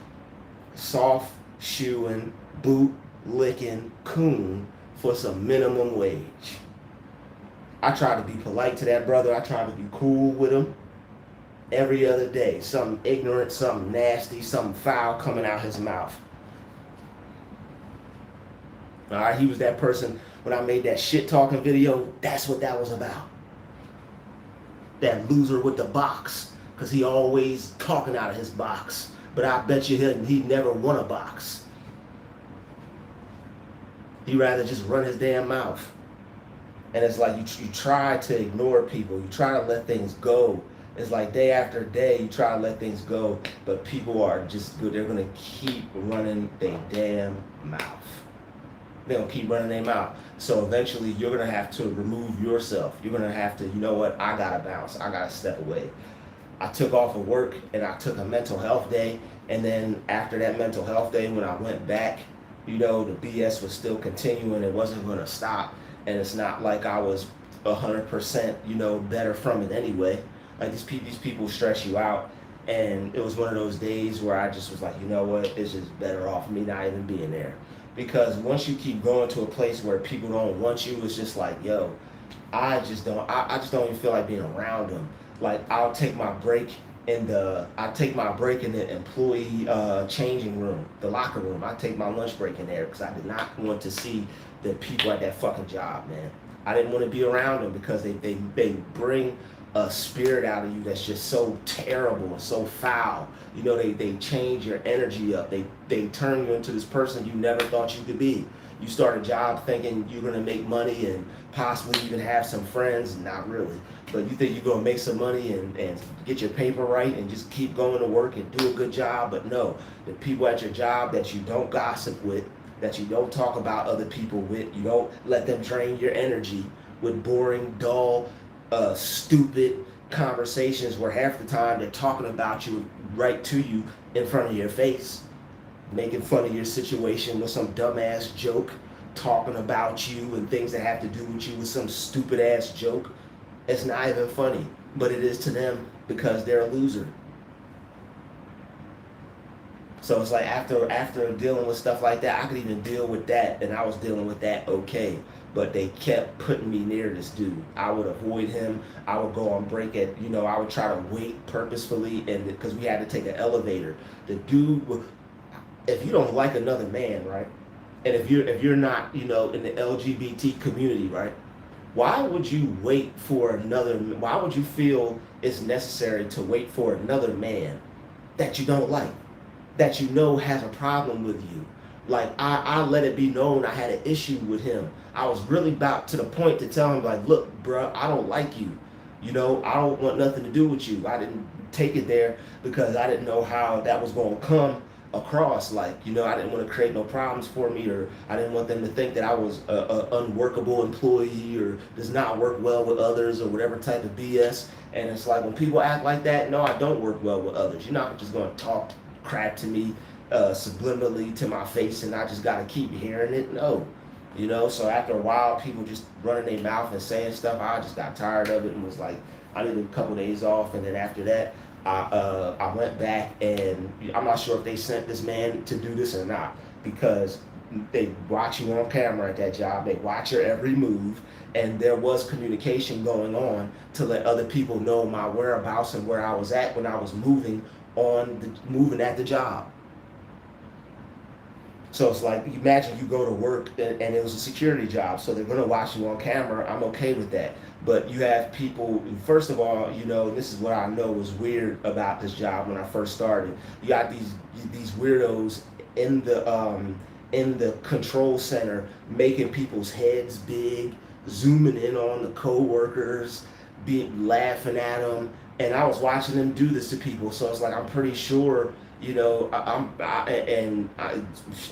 Soft shoeing, boot licking coon for some minimum wage. I try to be polite to that brother. I try to be cool with him. Every other day, something ignorant, something nasty, something foul coming out his mouth. All right, he was that person. When I made that shit talking video, that's what that was about. That loser with the box, because he always talking out of his box. But I bet you he never won a box. He'd rather just run his damn mouth. And it's you try to ignore people. You try to let things go. It's like day after day, you try to let things go, but people are just good. They're gonna keep running their damn mouth. They're gonna keep running their mouth. So eventually, you're gonna have to remove yourself. You're gonna have to, you know what? I gotta bounce. I gotta step away. I took off of work and I took a mental health day. And then after that mental health day, when I went back, you know, the BS was still continuing. It wasn't going to stop. And it's not like I was 100%, you know, better from it anyway. Like these people stress you out. And it was one of those days where I just was like, you know what, it's just better off me not even being there. Because once you keep going to a place where people don't want you, it's just like, yo, I just don't even feel like being around them. Like I take my break in the employee changing room, the locker room. I take my lunch break in there because I did not want to see the people at that fucking job, man. I didn't want to be around them because they bring a spirit out of you that's just so terrible and so foul. You know, they change your energy up. They turn you into this person you never thought you could be. You start a job thinking you're gonna make money and possibly even have some friends, not really. But you think you're gonna make some money and get your paper right and just keep going to work and do a good job. But no, the people at your job that you don't gossip with, that you don't talk about other people with, you don't let them drain your energy with boring, dull, stupid conversations where half the time they're talking about you right to you in front of your face, making fun of your situation with some dumbass joke, talking about you and things that have to do with you with some stupid ass joke. It's not even funny, but it is to them because they're a loser. So it's like after dealing with stuff like that, I could even deal with that, and I was dealing with that okay. But they kept putting me near this dude. I would avoid him. I would go on break at, you know, I would try to wait purposefully, and because we had to take an elevator. The dude would, if you don't like another man, right, and if you're not, you know, in the LGBT community, right, why would you wait for another? Why would you feel it's necessary to wait for another man that you don't like, that you know has a problem with you? Like I let it be known I had an issue with him. I was really about to the point to tell him like, look, bruh, I don't like you. You know, I don't want nothing to do with you. I didn't take it there because I didn't know how that was going to come across. Like, you know, I didn't want to create no problems for me, or I didn't want them to think that I was a unworkable employee or does not work well with others or whatever type of BS. And it's like when people act like that, no, I don't work well with others. You're not just going to talk crap to me subliminally to my face and I just got to keep hearing it. No. You know, so after a while, people just running their mouth and saying stuff, I just got tired of it and was like, I needed a couple days off. And then after that, I went back, and I'm not sure if they sent this man to do this or not, because they watch you on camera at that job, they watch your every move, and there was communication going on to let other people know my whereabouts and where I was at when I was moving at the job. So it's like, imagine you go to work and it was a security job, so they're gonna watch you on camera. I'm okay with that. But you have people, first of all, you know, this is what I know was weird about this job when I first started. You got these weirdos in the control center making people's heads big, zooming in on the coworkers, laughing at them, and I was watching them do this to people. So it's like, I'm pretty sure, you know, I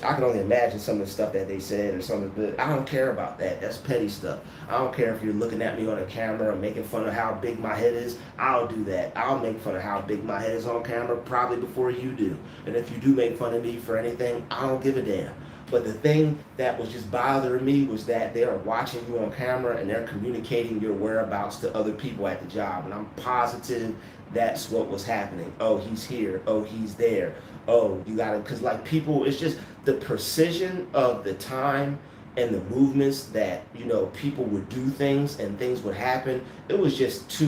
can only imagine some of the stuff that they said or something, but I don't care about that. That's petty stuff. I don't care if you're looking at me on a camera or making fun of how big my head is. I'll do that. I'll make fun of how big my head is on camera probably before you do. And if you do make fun of me for anything, I don't give a damn. But the thing that was just bothering me was that they are watching you on camera and they're communicating your whereabouts to other people at the job. And I'm positive that's what was happening. Oh, he's here. Oh, he's there. Oh, you got to, because like people, it's just the precision of the time and the movements that, you know, people would do things and things would happen. It was just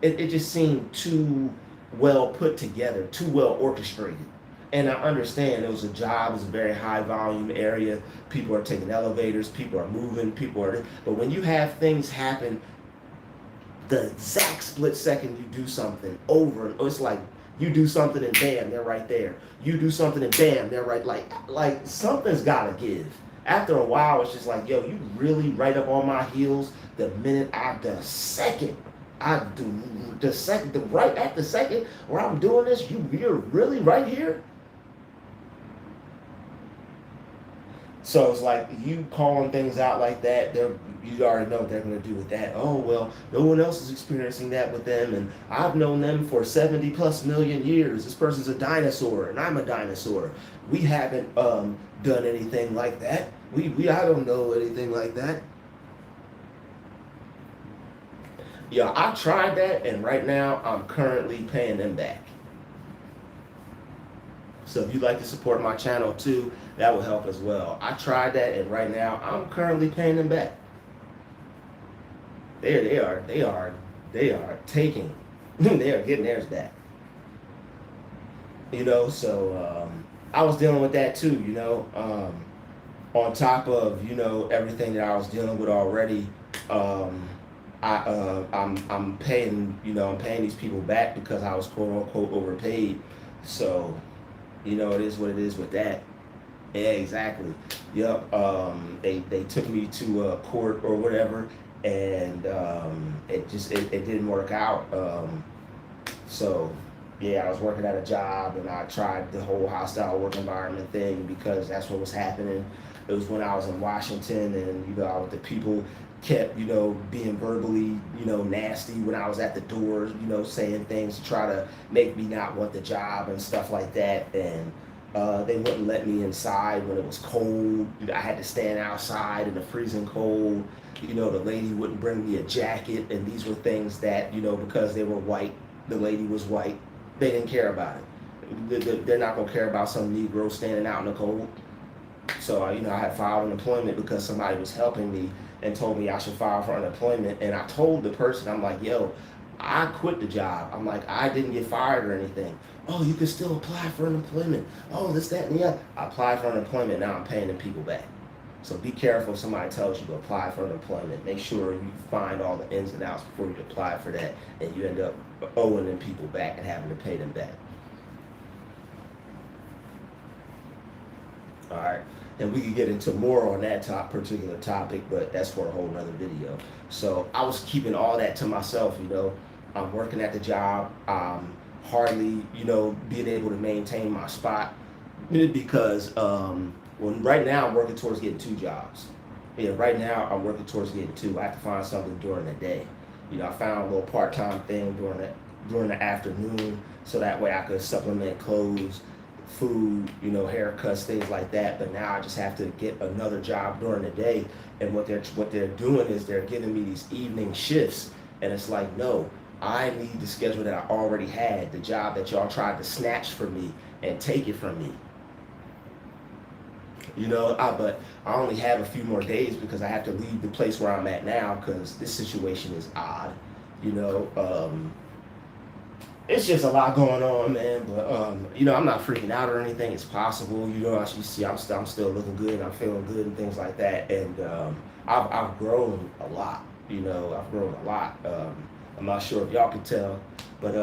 it just seemed too well put together, too well orchestrated. And I understand it was a job, it was a very high volume area. People are taking elevators, people are moving, but when you have things happen, the exact split second you do something over, it's like you do something and bam, they're right there. You do something and bam, they're right. Like something's gotta give. After a while, it's just like, yo, you really right up on my heels the second I do right at the second where I'm doing this, you're really right here. So it's like you calling things out like that, you already know what they're going to do with that. Oh, well, no one else is experiencing that with them, and I've known them for 70 plus million years. This person's a dinosaur, and I'm a dinosaur. We haven't done anything like that. I don't know anything like that. Yeah, I tried that, and right now I'm currently paying them back. So if you'd like to support my channel too, that will help as well. I tried that, and right now I'm currently paying them back. They are taking, they are getting theirs back. So I was dealing with that too. On top of everything that I was dealing with already. I'm paying I'm paying these people back because I was quote unquote overpaid. So it is what it is with that. Yeah, exactly. Yep. They took me to court or whatever, and it didn't work out. So yeah, I was working at a job, and I tried the whole hostile work environment thing because that's what was happening. It was when I was in Washington, and the people kept being verbally nasty when I was at the door, saying things to try to make me not want the job and stuff like that. And they wouldn't let me inside when it was cold. I had to stand outside in the freezing cold. The lady wouldn't bring me a jacket, and these were things that because they were white, the lady was white, they didn't care about it. They're not gonna care about some Negro standing out in the cold. So I had filed unemployment because somebody was helping me and told me I should file for unemployment. And I told the person, I'm like, yo, I quit the job. I'm like, I didn't get fired or anything. Oh, you can still apply for unemployment. Oh, this, that, and the other. I applied for unemployment. Now I'm paying them people back. So be careful if somebody tells you to apply for unemployment. Make sure you find all the ins and outs before you apply for that, and you end up owing them people back and having to pay them back. All right. And we could get into more on that particular topic, but that's for a whole nother video. So I was keeping all that to myself. I'm working at the job. Hardly, being able to maintain my spot because right now I'm working towards getting 2 jobs. Yeah, right now I'm working towards getting 2. I have to find something during the day. I found a little part-time thing during the afternoon, so that way I could supplement clothes, food, haircuts, things like that. But now I just have to get another job during the day. And what they're doing is they're giving me these evening shifts, and it's like, no, I need the schedule that I already had, the job that y'all tried to snatch from me and take it from me. But I only have a few more days because I have to leave the place where I'm at now because this situation is odd. It's just a lot going on, man. But I'm not freaking out or anything. It's possible. As you see, I'm still looking good. I'm feeling good and things like that. And I've grown a lot. I've grown a lot. I'm not sure if y'all can tell, but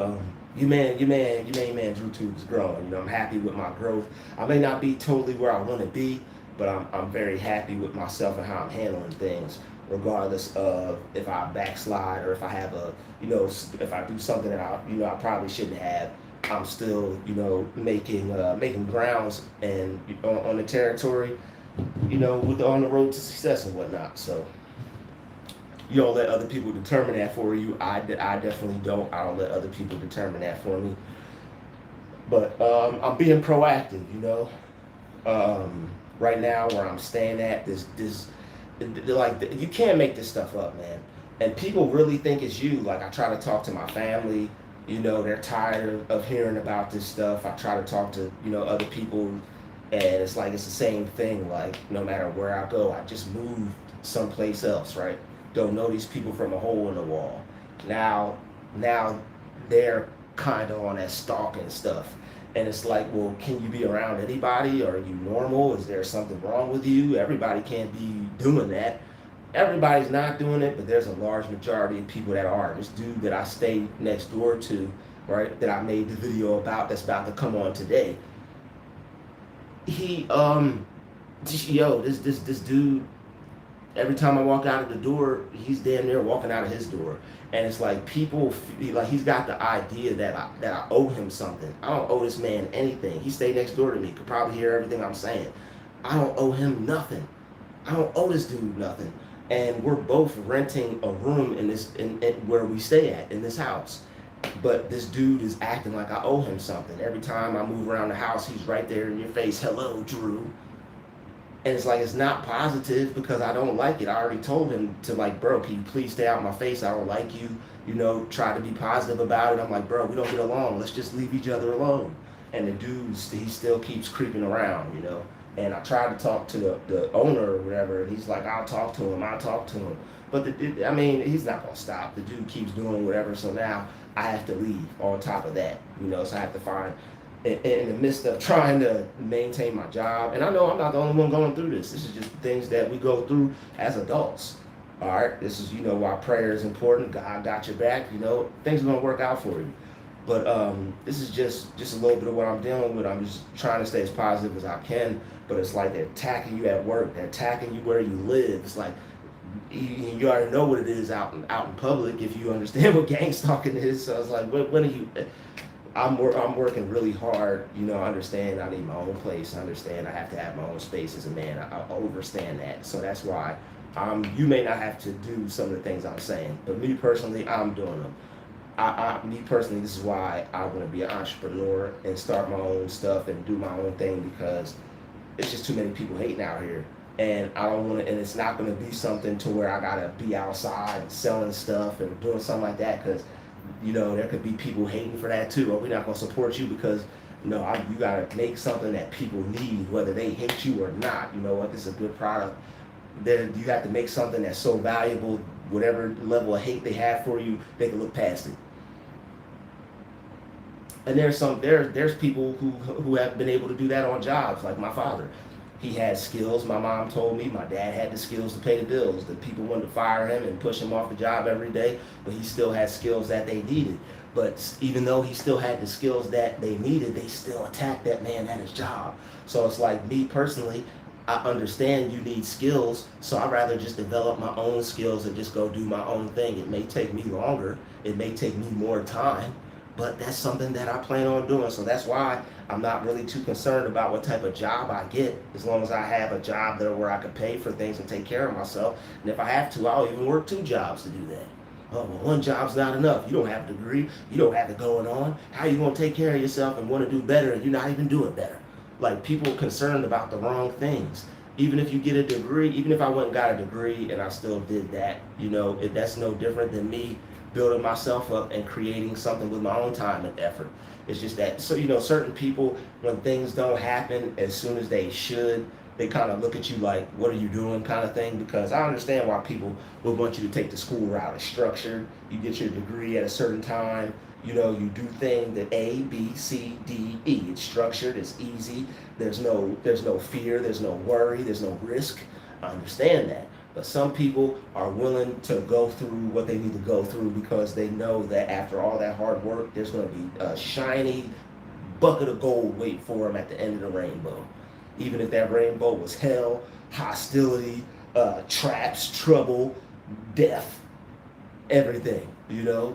your main man Drew Tube is growing. I'm happy with my growth. I may not be totally where I want to be, but I'm very happy with myself and how I'm handling things, regardless of if I backslide or if I have if I do something that I probably shouldn't have. I'm still making grounds and on the territory, on the road to success and whatnot. So you don't let other people determine that for you. I definitely don't. I don't let other people determine that for me. But I'm being proactive. Right now where I'm staying at, you can't make this stuff up, man. And people really think it's you. Like, I try to talk to my family. They're tired of hearing about this stuff. I try to talk to other people, and it's like it's the same thing. Like, no matter where I go, I just moved someplace else, right? Don't know these people from a hole in the wall. Now they're kind of on that stalking stuff. And it's like, well, can you be around anybody? Are you normal? Is there something wrong with you? Everybody can't be doing that. Everybody's not doing it, but there's a large majority of people that are. This dude that I stay next door to, right, that I made the video about that's about to come on today, he, this dude, Every time I walk out of the door, he's damn near walking out of his door. And it's like people, like he's got the idea that I owe him something. I don't owe this man anything. He stayed next door to me, could probably hear everything I'm saying. I don't owe him nothing. I don't owe this dude nothing. And we're both renting a room in where we stay at in this house. But this dude is acting like I owe him something. Every time I move around the house, he's right there in your face. Hello, Drew. And it's like, it's not positive because I don't like it. I already told him to, like, bro, can you please stay out of my face? I don't like you. You know, try to be positive about it. I'm like, bro, we don't get along. Let's just leave each other alone. And the dude, he still keeps creeping around, you know. And I tried to talk to the owner or whatever, and he's like, I'll talk to him. I'll talk to him. But, I mean, he's not going to stop. The dude keeps doing whatever. So now I have to leave on top of that, you know. So I have to find, in the midst of trying to maintain my job, and I know I'm not the only one going through this. This is just things that we go through as adults. All right, this is, you know, why prayer is important. God got your back. You know, things are gonna work out for you. But this is just a little bit of what I'm dealing with. I'm just trying to stay as positive as I can. But it's like they're attacking you at work. They're attacking you where you live. It's like you already know what it is out in public if you understand what gang stalking is. So it's like, when are you? I'm working really hard. You know, I understand I need my own place. I understand I have to have my own space as a man. I understand that. So that's why you may not have to do some of the things I'm saying, but me personally, I'm doing them. Me personally, this is why I want to be an entrepreneur and start my own stuff and do my own thing, because it's just too many people hating out here. And I don't want to, and it's not going to be something to where I got to be outside selling stuff and doing something like that, because you know, there could be people hating for that too. Or we're not going to support you because, you know, you got to make something that people need, whether they hate you or not. You know what? This is a good product. Then you have to make something that's so valuable, whatever level of hate they have for you, they can look past it. And there's people who have been able to do that on jobs, like my father. He had skills. My mom told me my dad had the skills to pay the bills. The people wanted to fire him and push him off the job every day, but he still had skills that they needed. But even though he still had the skills that they needed, they still attacked that man at his job. So it's like, me personally, I understand you need skills, so I'd rather just develop my own skills and just go do my own thing. It may take me longer, it may take me more time, but that's something that I plan on doing. So that's why I'm not really too concerned about what type of job I get, as long as I have a job there where I can pay for things and take care of myself. And if I have to, I'll even work 2 jobs to do that. Oh, well, 1 job's not enough. You don't have a degree. You don't have it going on. How are you going to take care of yourself and want to do better and you're not even doing better? Like, people are concerned about the wrong things. Even if you get a degree, even if I went and got a degree and I still did that, you know, that's no different than me building myself up and creating something with my own time and effort. It's just that, so, you know, certain people, when things don't happen as soon as they should, they kind of look at you like, what are you doing, kind of thing. Because I understand why people would want you to take the school route. It's structured. You get your degree at a certain time. You know, you do things that A, B, C, D, E. It's structured. It's easy. There's no fear. There's no worry. There's no risk. I understand that. But some people are willing to go through what they need to go through because they know that after all that hard work, there's going to be a shiny bucket of gold waiting for them at the end of the rainbow. Even if that rainbow was hell, hostility, traps, trouble, death, everything, you know,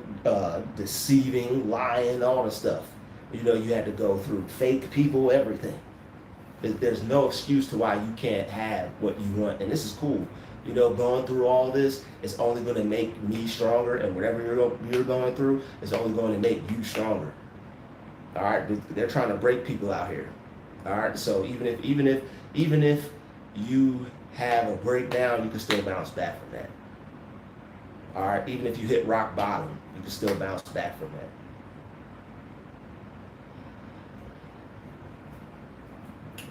deceiving, lying, all the stuff. You know, you had to go through fake people, everything. There's no excuse to why you can't have what you want, and this is cool. You know, going through all this is only going to make me stronger, and whatever you're going through is only going to make you stronger. All right, they're trying to break people out here. All right, so even if you have a breakdown, you can still bounce back from that. All right, even if you hit rock bottom, you can still bounce back from that.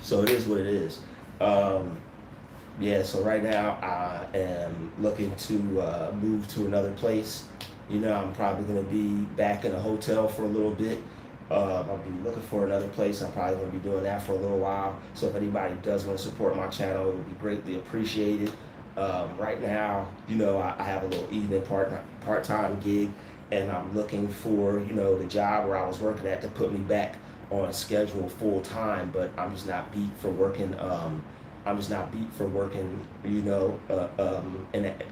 So it is what it is. Yeah, so right now I am looking to move to another place. You know, I'm probably going to be back in a hotel for a little bit. I'll be looking for another place. I'm probably going to be doing that for a little while. So if anybody does want to support my channel, it would be greatly appreciated. Right now, you know, I have a little evening part-time gig, and I'm looking for, you know, the job where I was working at to put me back on schedule full time. But I'm just not beat for working I'm just not beat for working, in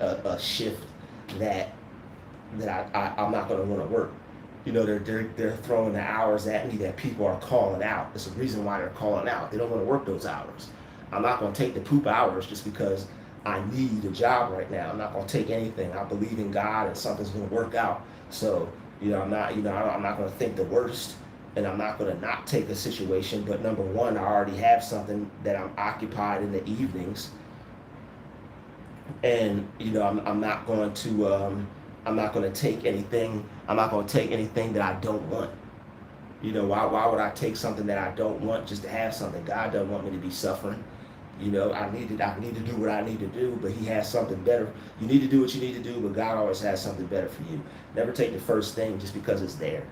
a shift that I'm not going to want to work. They're throwing the hours at me that people are calling out. There's a reason why they're calling out. They don't want to work those hours. I'm not going to take the poop hours just because I need a job right now. I'm not going to take anything. I believe in God and something's going to work out. So, I'm not going to think the worst, and I'm not going to not take a situation. But number one, I already have something that I'm occupied in the evenings, and I'm not going to take anything. I'm not going to take anything that I don't want. Why would I take something that I don't want just to have something? God doesn't want me to be suffering. I need to do what I need to do, but He has something better. You need to do what you need to do, but God always has something better for you. Never take the first thing just because it's there.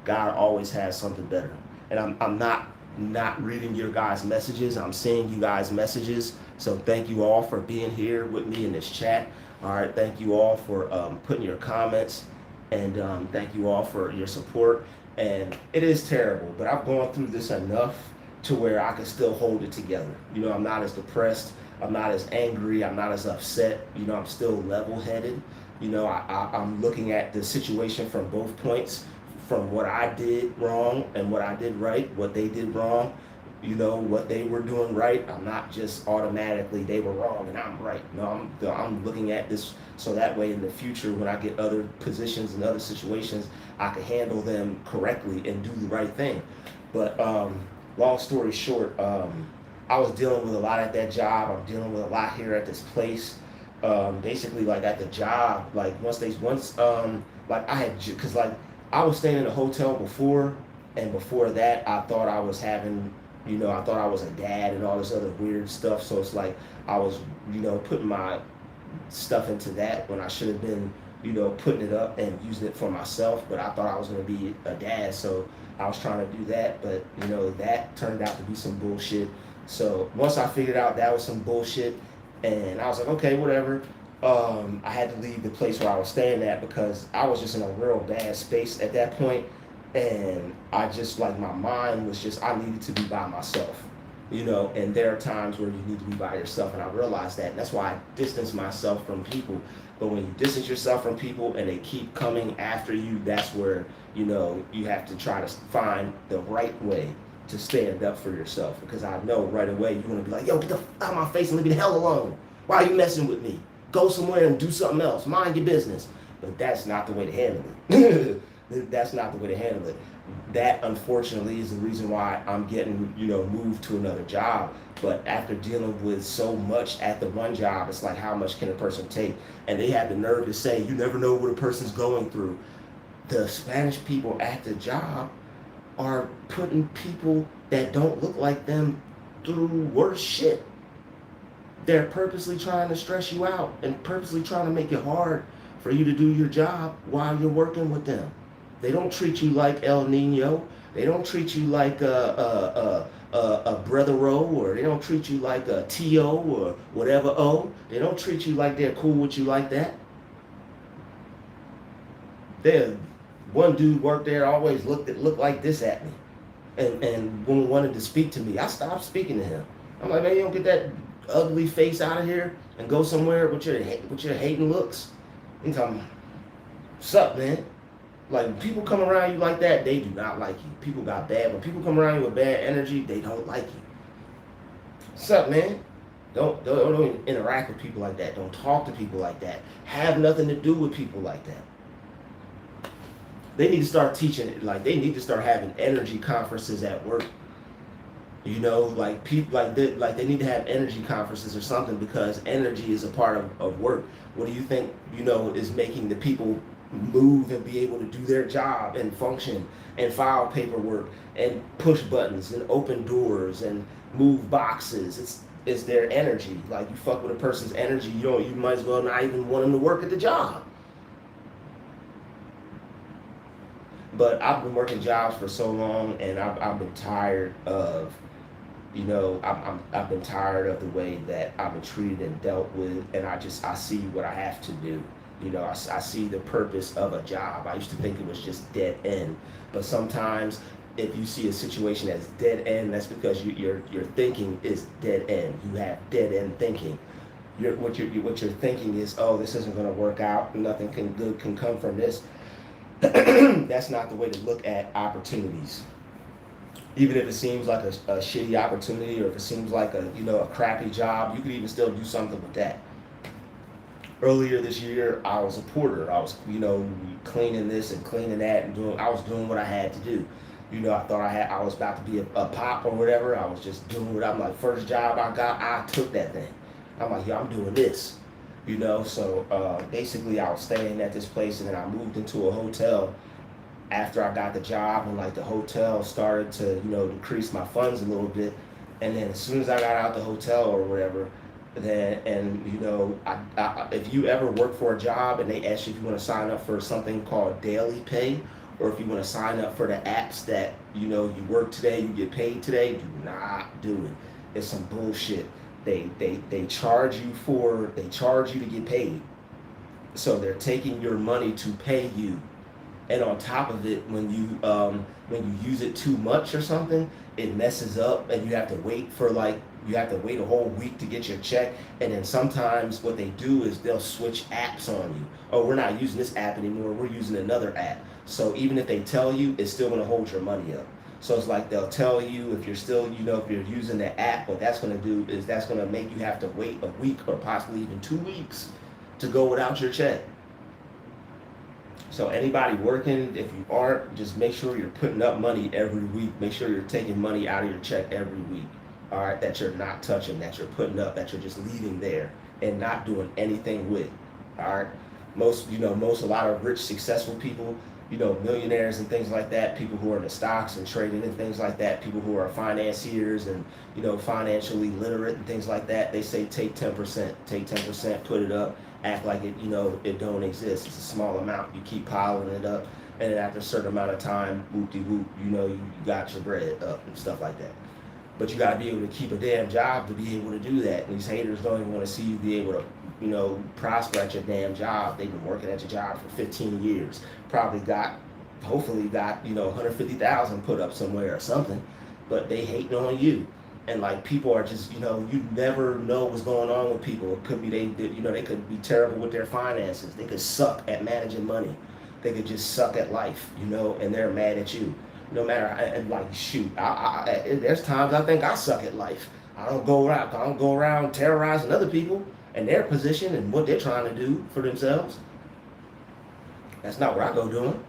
God always has something better. And I'm not reading your guys' messages. I'm seeing you guys' messages. So thank you all for being here with me in this chat. All right, thank you all for putting your comments, and thank you all for your support. And it is terrible, but I've gone through this enough to where I can still hold it together. I'm not as depressed. I'm not as angry. I'm not as upset. I'm still level-headed. I'm looking at the situation from both points, from what I did wrong and what I did right, what they did wrong, what they were doing right. I'm not just automatically they were wrong and I'm right. No, I'm looking at this so that way in the future when I get other positions and other situations, I can handle them correctly and do the right thing. But long story short, I was dealing with a lot at that job. I'm dealing with a lot here at this place. Basically, like at the job, like like I had, because like I was staying in a hotel before, and before that, I thought I was having, I thought I was a dad and all this other weird stuff. So it's like I was, putting my stuff into that when I should have been, putting it up and using it for myself. But I thought I was going to be a dad, so I was trying to do that. But that turned out to be some bullshit. So once I figured out that was some bullshit, and I was like, okay, whatever. I had to leave the place where I was staying at because I was just in a real bad space at that point. And I just, like, my mind was just, I needed to be by myself, and there are times where you need to be by yourself. And I realized that. And that's why I distance myself from people. But when you distance yourself from people and they keep coming after you, that's where, you have to try to find the right way to stand up for yourself. Because I know right away you're going to be like, yo, get the f out of my face and leave me the hell alone. Why are you messing with me? Go somewhere and do something else. Mind your business. But that's not the way to handle it. That's not the way to handle it. That, unfortunately, is the reason why I'm getting, moved to another job. But after dealing with so much at the one job, it's like, how much can a person take? And they have the nerve to say, you never know what a person's going through. The Spanish people at the job are putting people that don't look like them through worse shit. They're purposely trying to stress you out and purposely trying to make it hard for you to do your job while you're working with them. They don't treat you like El Nino. They don't treat you like a Brother-O, or they don't treat you like a T.O. or whatever O. They don't treat you like they're cool with you like that. One dude worked there, always looked like this at me. And when he wanted to speak to me, I stopped speaking to him. I'm like, man, you don't get that ugly face out of here and go somewhere with your hating looks. He's talking, what's up, man? Like, when people come around you like that, they do not like you. People got bad. When people come around you with bad energy, they don't like you. What's up, man? Don't interact with people like that. Don't talk to people like that. Have nothing to do with people like that. They need to start teaching it. Like, they need to start having energy conferences at work. Like people like they need to have energy conferences or something, because energy is a part of work. What do you think, is making the people move and be able to do their job and function and file paperwork and push buttons and open doors and move boxes? It's their energy. Like, you fuck with a person's energy, you might as well not even want them to work at the job. But I've been working jobs for so long, and I've been tired of, I've been tired of the way that I've been treated and dealt with, and I see what I have to do. I see the purpose of a job. I used to think it was just dead end, but sometimes if you see a situation as dead end, that's because your thinking is dead end. You have dead end thinking. What you're thinking is, oh, this isn't going to work out. Nothing good can come from this. That's not the way to look at opportunities. Even if it seems like a shitty opportunity, or if it seems like a crappy job, you could even still do something with that. Earlier this year, I was a porter. I was cleaning this and cleaning that and I was doing what I had to do. I thought I was about to be a pop or whatever. I was just doing what I'm like. First job I got, I took that thing. I'm like, yeah, I'm doing this. So basically I was staying at this place, and then I moved into a hotel after I got the job, and like the hotel started to decrease my funds a little bit. And then as soon as I got out the hotel or whatever, then if you ever work for a job and they ask you if you want to sign up for something called daily pay, or if you want to sign up for the apps that you work today, you get paid today, do not do it. It's some bullshit. They charge you to get paid. So they're taking your money to pay you. And on top of it, when you use it too much or something, it messes up, and you have to wait a whole week to get your check. And then sometimes what they do is they'll switch apps on you. Oh, we're not using this app anymore, we're using another app. So even if they tell you, it's still going to hold your money up. So it's like they'll tell you if you're still, if you're using the app, what that's going to do is that's going to make you have to wait a week or possibly even 2 weeks to go without your check. So anybody working, if you aren't, just make sure you're putting up money every week. Make sure you're taking money out of your check every week. All right, that you're not touching, that you're putting up, that you're just leaving there and not doing anything with. All right, a lot of rich, successful people, millionaires and things like that, people who are in the stocks and trading and things like that, people who are financiers and financially literate and things like that, they say take 10%, put it up, act like it it don't exist. It's a small amount. You keep piling it up, and then after a certain amount of time, whoop-de-whoop, you got your bread up and stuff like that. But you got to be able to keep a damn job to be able to do that. And these haters don't even want to see you be able to prosper at your damn job. They've been working at your job for 15 years. Hopefully got 150,000 put up somewhere or something, but they hating on you. And like people are just you never know what's going on with people. It could be they could be terrible with their finances. They could suck at managing money. They could just suck at life, and they're mad at you. No matter, and like shoot, there's times I think I suck at life. I don't go around terrorizing other people and their position and what they're trying to do for themselves. That's not what I go doing.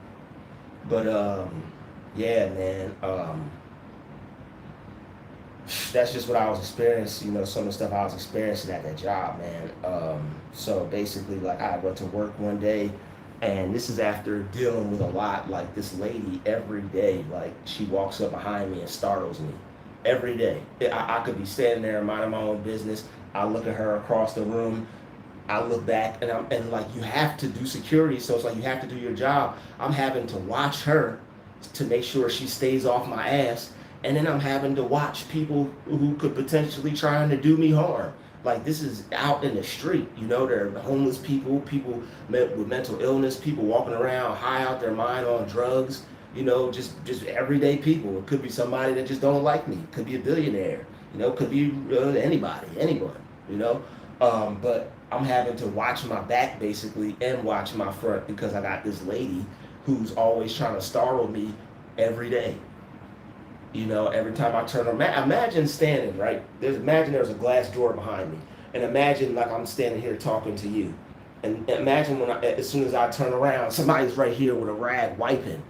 But yeah, man. That's just what I was experiencing, some of the stuff I was experiencing at that job, man. So basically, like, I went to work one day, and this is after dealing with a lot. Like, this lady every day, like, she walks up behind me and startles me every day. I could be standing there minding my own business. I look at her across the room. I look back, and like, you have to do security, so it's like you have to do your job. I'm having to watch her to make sure she stays off my ass. And then I'm having to watch people who could potentially trying to do me harm. Like, this is out in the street, there are homeless people with mental illness, people walking around high out their mind on drugs, just everyday people. It could be somebody that just don't like me. It could be a billionaire, it could be anyone, but I'm having to watch my back basically and watch my front because I got this lady who's always trying to startle me every day. Every time I turn around, imagine standing, right? Imagine there's a glass door behind me. And imagine like I'm standing here talking to you. And imagine as soon as I turn around, somebody's right here with a rag wiping.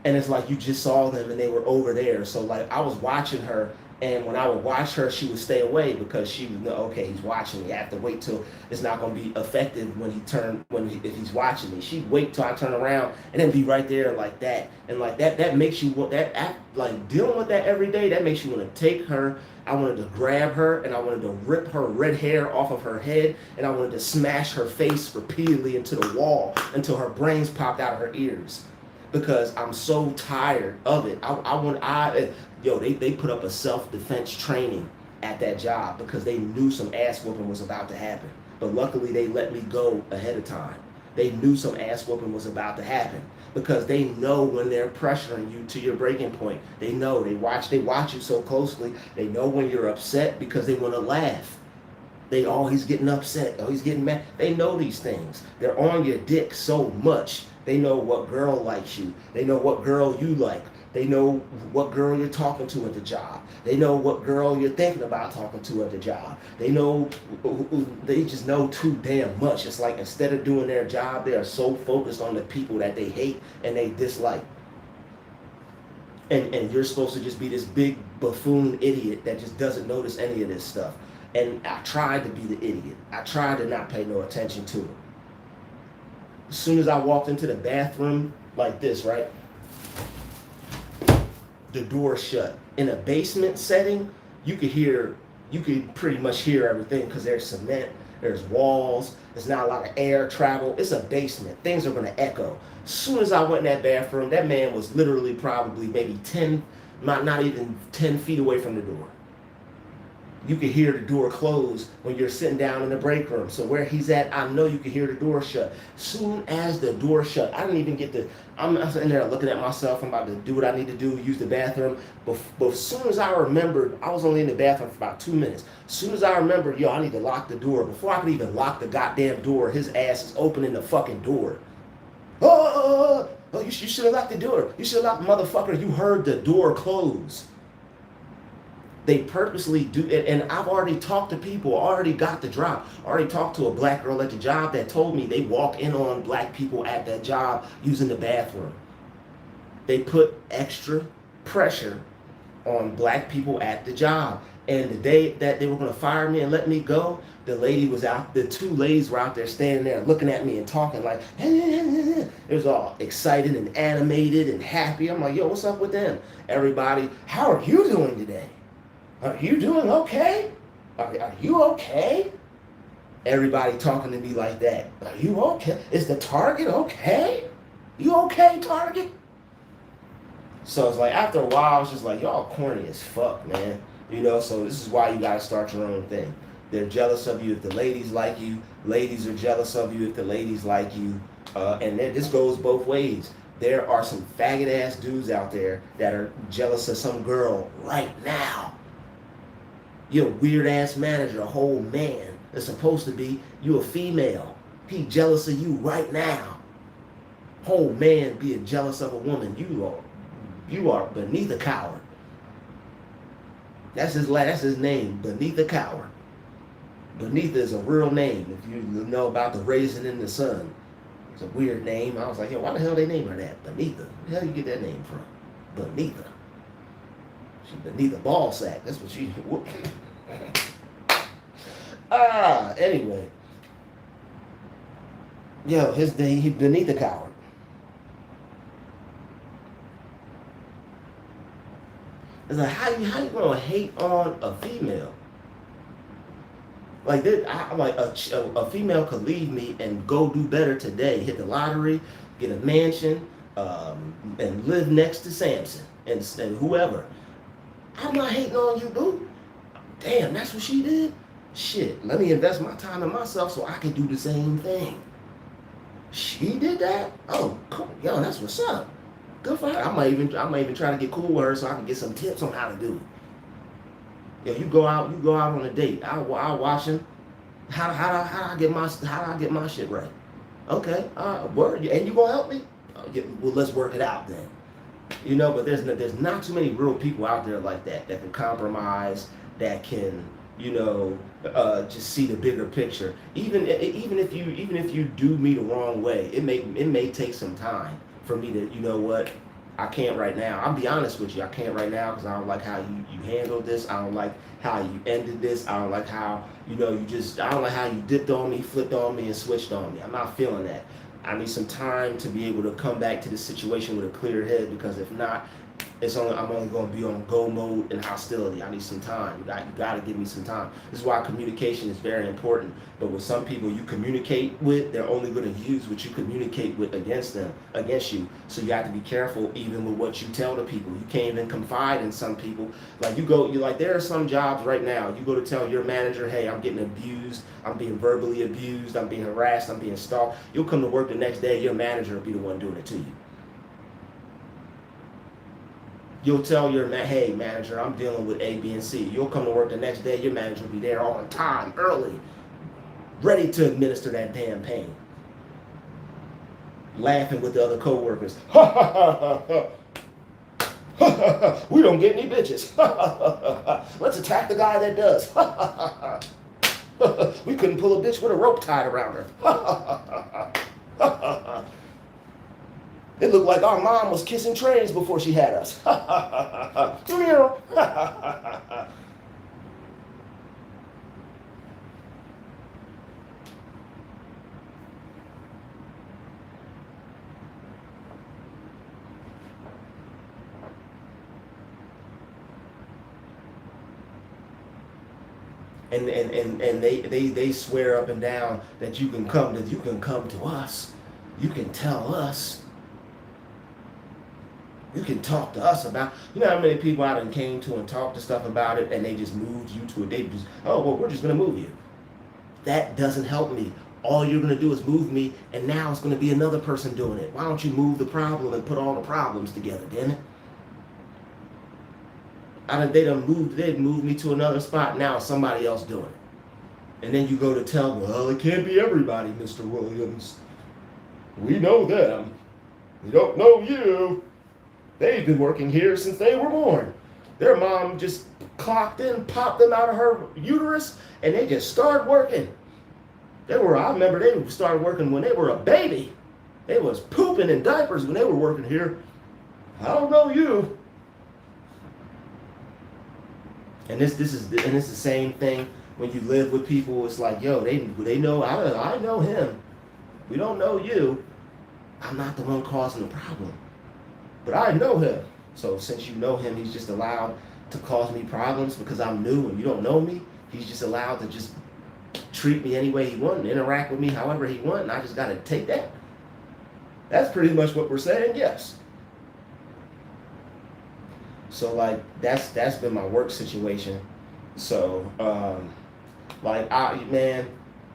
And it's like you just saw them and they were over there. So like I was watching her, and when I would watch her, she would stay away because she would know, okay, he's watching me. I have to wait till it's not going to be effective if he's watching me. She'd wait till I turn around and then be right there like that. And like that makes you want that, like dealing with that every day, that makes you want to take her. I wanted to grab her and I wanted to rip her red hair off of her head, and I wanted to smash her face repeatedly into the wall until her brains popped out of her ears. Because I'm so tired of it. They put up a self-defense training at that job because they knew some ass whooping was about to happen. But luckily they let me go ahead of time. They knew some ass whooping was about to happen because they know when they're pressuring you to your breaking point. They know, they watch you so closely. They know when you're upset because they want to laugh. They always getting upset, always getting mad. They know these things. They're on your dick so much. They know what girl likes you. They know what girl you like. They know what girl you're talking to at the job. They know what girl you're thinking about talking to at the job. They know, they just know too damn much. It's like instead of doing their job, they are so focused on the people that they hate and they dislike. And you're supposed to just be this big buffoon idiot that just doesn't notice any of this stuff. And I tried to be the idiot. I tried to not pay no attention to it. As soon as I walked into the bathroom like this, right? The door shut. In a basement setting, you could pretty much hear everything because there's cement, there's walls, there's not a lot of air travel. It's a basement. Things are gonna echo. As soon as I went in that bathroom, that man was literally probably maybe 10, not even 10 feet away from the door. You can hear the door close when you're sitting down in the break room. So where he's at, I know you can hear the door shut. Soon as the door shut, I didn't even get to, I'm sitting there looking at myself. I'm about to do what I need to do, use the bathroom. But as soon as I remembered, I was only in the bathroom for about 2 minutes. As soon as I remembered, I need to lock the door. Before I could even lock the goddamn door, his ass is opening the fucking door. You should have locked the door. You should have locked, motherfucker. You heard the door close. They purposely do it, and I've already talked to people, already got the drop. Already talked to a black girl at the job that told me they walk in on black people at that job using the bathroom. They put extra pressure on black people at the job. And the day that they were going to fire me and let me go, the two ladies were out there standing there looking at me and talking like, it was all excited and animated and happy. I'm like, yo, what's up with them? Everybody, how are you doing today? Are you doing okay? Are you okay? Everybody talking to me like that. Are you okay? Is the target okay? You okay, target? So it's like after a while, I was just like, y'all corny as fuck, man. So this is why you gotta start your own thing. They're jealous of you if the ladies like you. Ladies are jealous of you if the ladies like you. And then this goes both ways. There are some faggot ass dudes out there that are jealous of some girl right now. You're a weird ass manager, a whole man. It's supposed to be you a female. He jealous of you right now. Whole man being jealous of a woman. You are beneath a coward. That's his name, Beneath a Coward. Beneath is a real name. If you know about the Raisin in the Sun, it's a weird name. I was like, yo, why the hell they name her that? Beneath. Where the hell you get that name from? Beneath. She beneath a ball sack. That's what she. Anyway. Yo, he beneath a coward. It's like how you gonna hate on a female? Like this, a female could leave me and go do better today, hit the lottery, get a mansion, and live next to Samson and whoever. I'm not hating on you, boo. Damn, that's what she did? Shit, let me invest my time in myself so I can do the same thing. She did that? Oh, cool. Yo, that's what's up. Good for her. I might even try to get cool with her so I can get some tips on how to do it. Yo, you go out on a date. I'll watch him. How do I get my shit right? Okay, word. And you gonna help me? Well, let's work it out then. But there's not too many real people out there like that can compromise, that can just see the bigger picture. Even if you do me the wrong way, it may take some time for me to I can't right now. I'll be honest with you, I can't right now because I don't like how you handled this. I don't like how you ended this. I don't like how I don't like how you dipped on me, flipped on me, and switched on me. I'm not feeling that. I need some time to be able to come back to the situation with a clear head, because if not, I'm only going to be on go mode and hostility. I need some time. You got to give me some time. This is why communication is very important. But with some people you communicate with, they're only going to use what you communicate with against you. So you have to be careful even with what you tell the people. You can't even confide in some people. Like you're like, there are some jobs right now. You go to tell your manager, hey, I'm getting abused. I'm being verbally abused. I'm being harassed. I'm being stalked. You'll come to work the next day. Your manager will be the one doing it to you. You'll tell your hey, manager, I'm dealing with A, B, and C. You'll come to work the next day. Your manager will be there on time, early, ready to administer that damn pain. Laughing with the other coworkers. Ha ha ha ha ha. Ha ha ha. We don't get any bitches. Ha ha ha. Let's attack the guy that does. Ha ha ha. We couldn't pull a bitch with a rope tied around her. Ha ha ha ha. It looked like our mom was kissing trains before she had us. And they swear up and down that you can come to us. You can tell us. You can talk to us about, you know how many people I done came to and talked to stuff about it and they just moved you to they just, oh, well, we're just going to move you. That doesn't help me. All you're going to do is move me and now it's going to be another person doing it. Why don't you move the problem and put all the problems together, damn it? They'd moved me to another spot, now somebody else doing it. And then you go to tell, well, it can't be everybody, Mr. Williams. We know them. We don't know you. They've been working here since they were born. Their mom just clocked in, popped them out of her uterus, and they just started working. I remember they started working when they were a baby. They was pooping in diapers when they were working here. I don't know you. And this is the same thing when you live with people. It's like, yo, they know I know him. We don't know you. I'm not the one causing the problem. But I know him. So since you know him, he's just allowed to cause me problems because I'm new and you don't know me. He's just allowed to just treat me any way he wants and interact with me however he wants, and I just got to take that. That's pretty much what we're saying, yes. So like that's been my work situation. So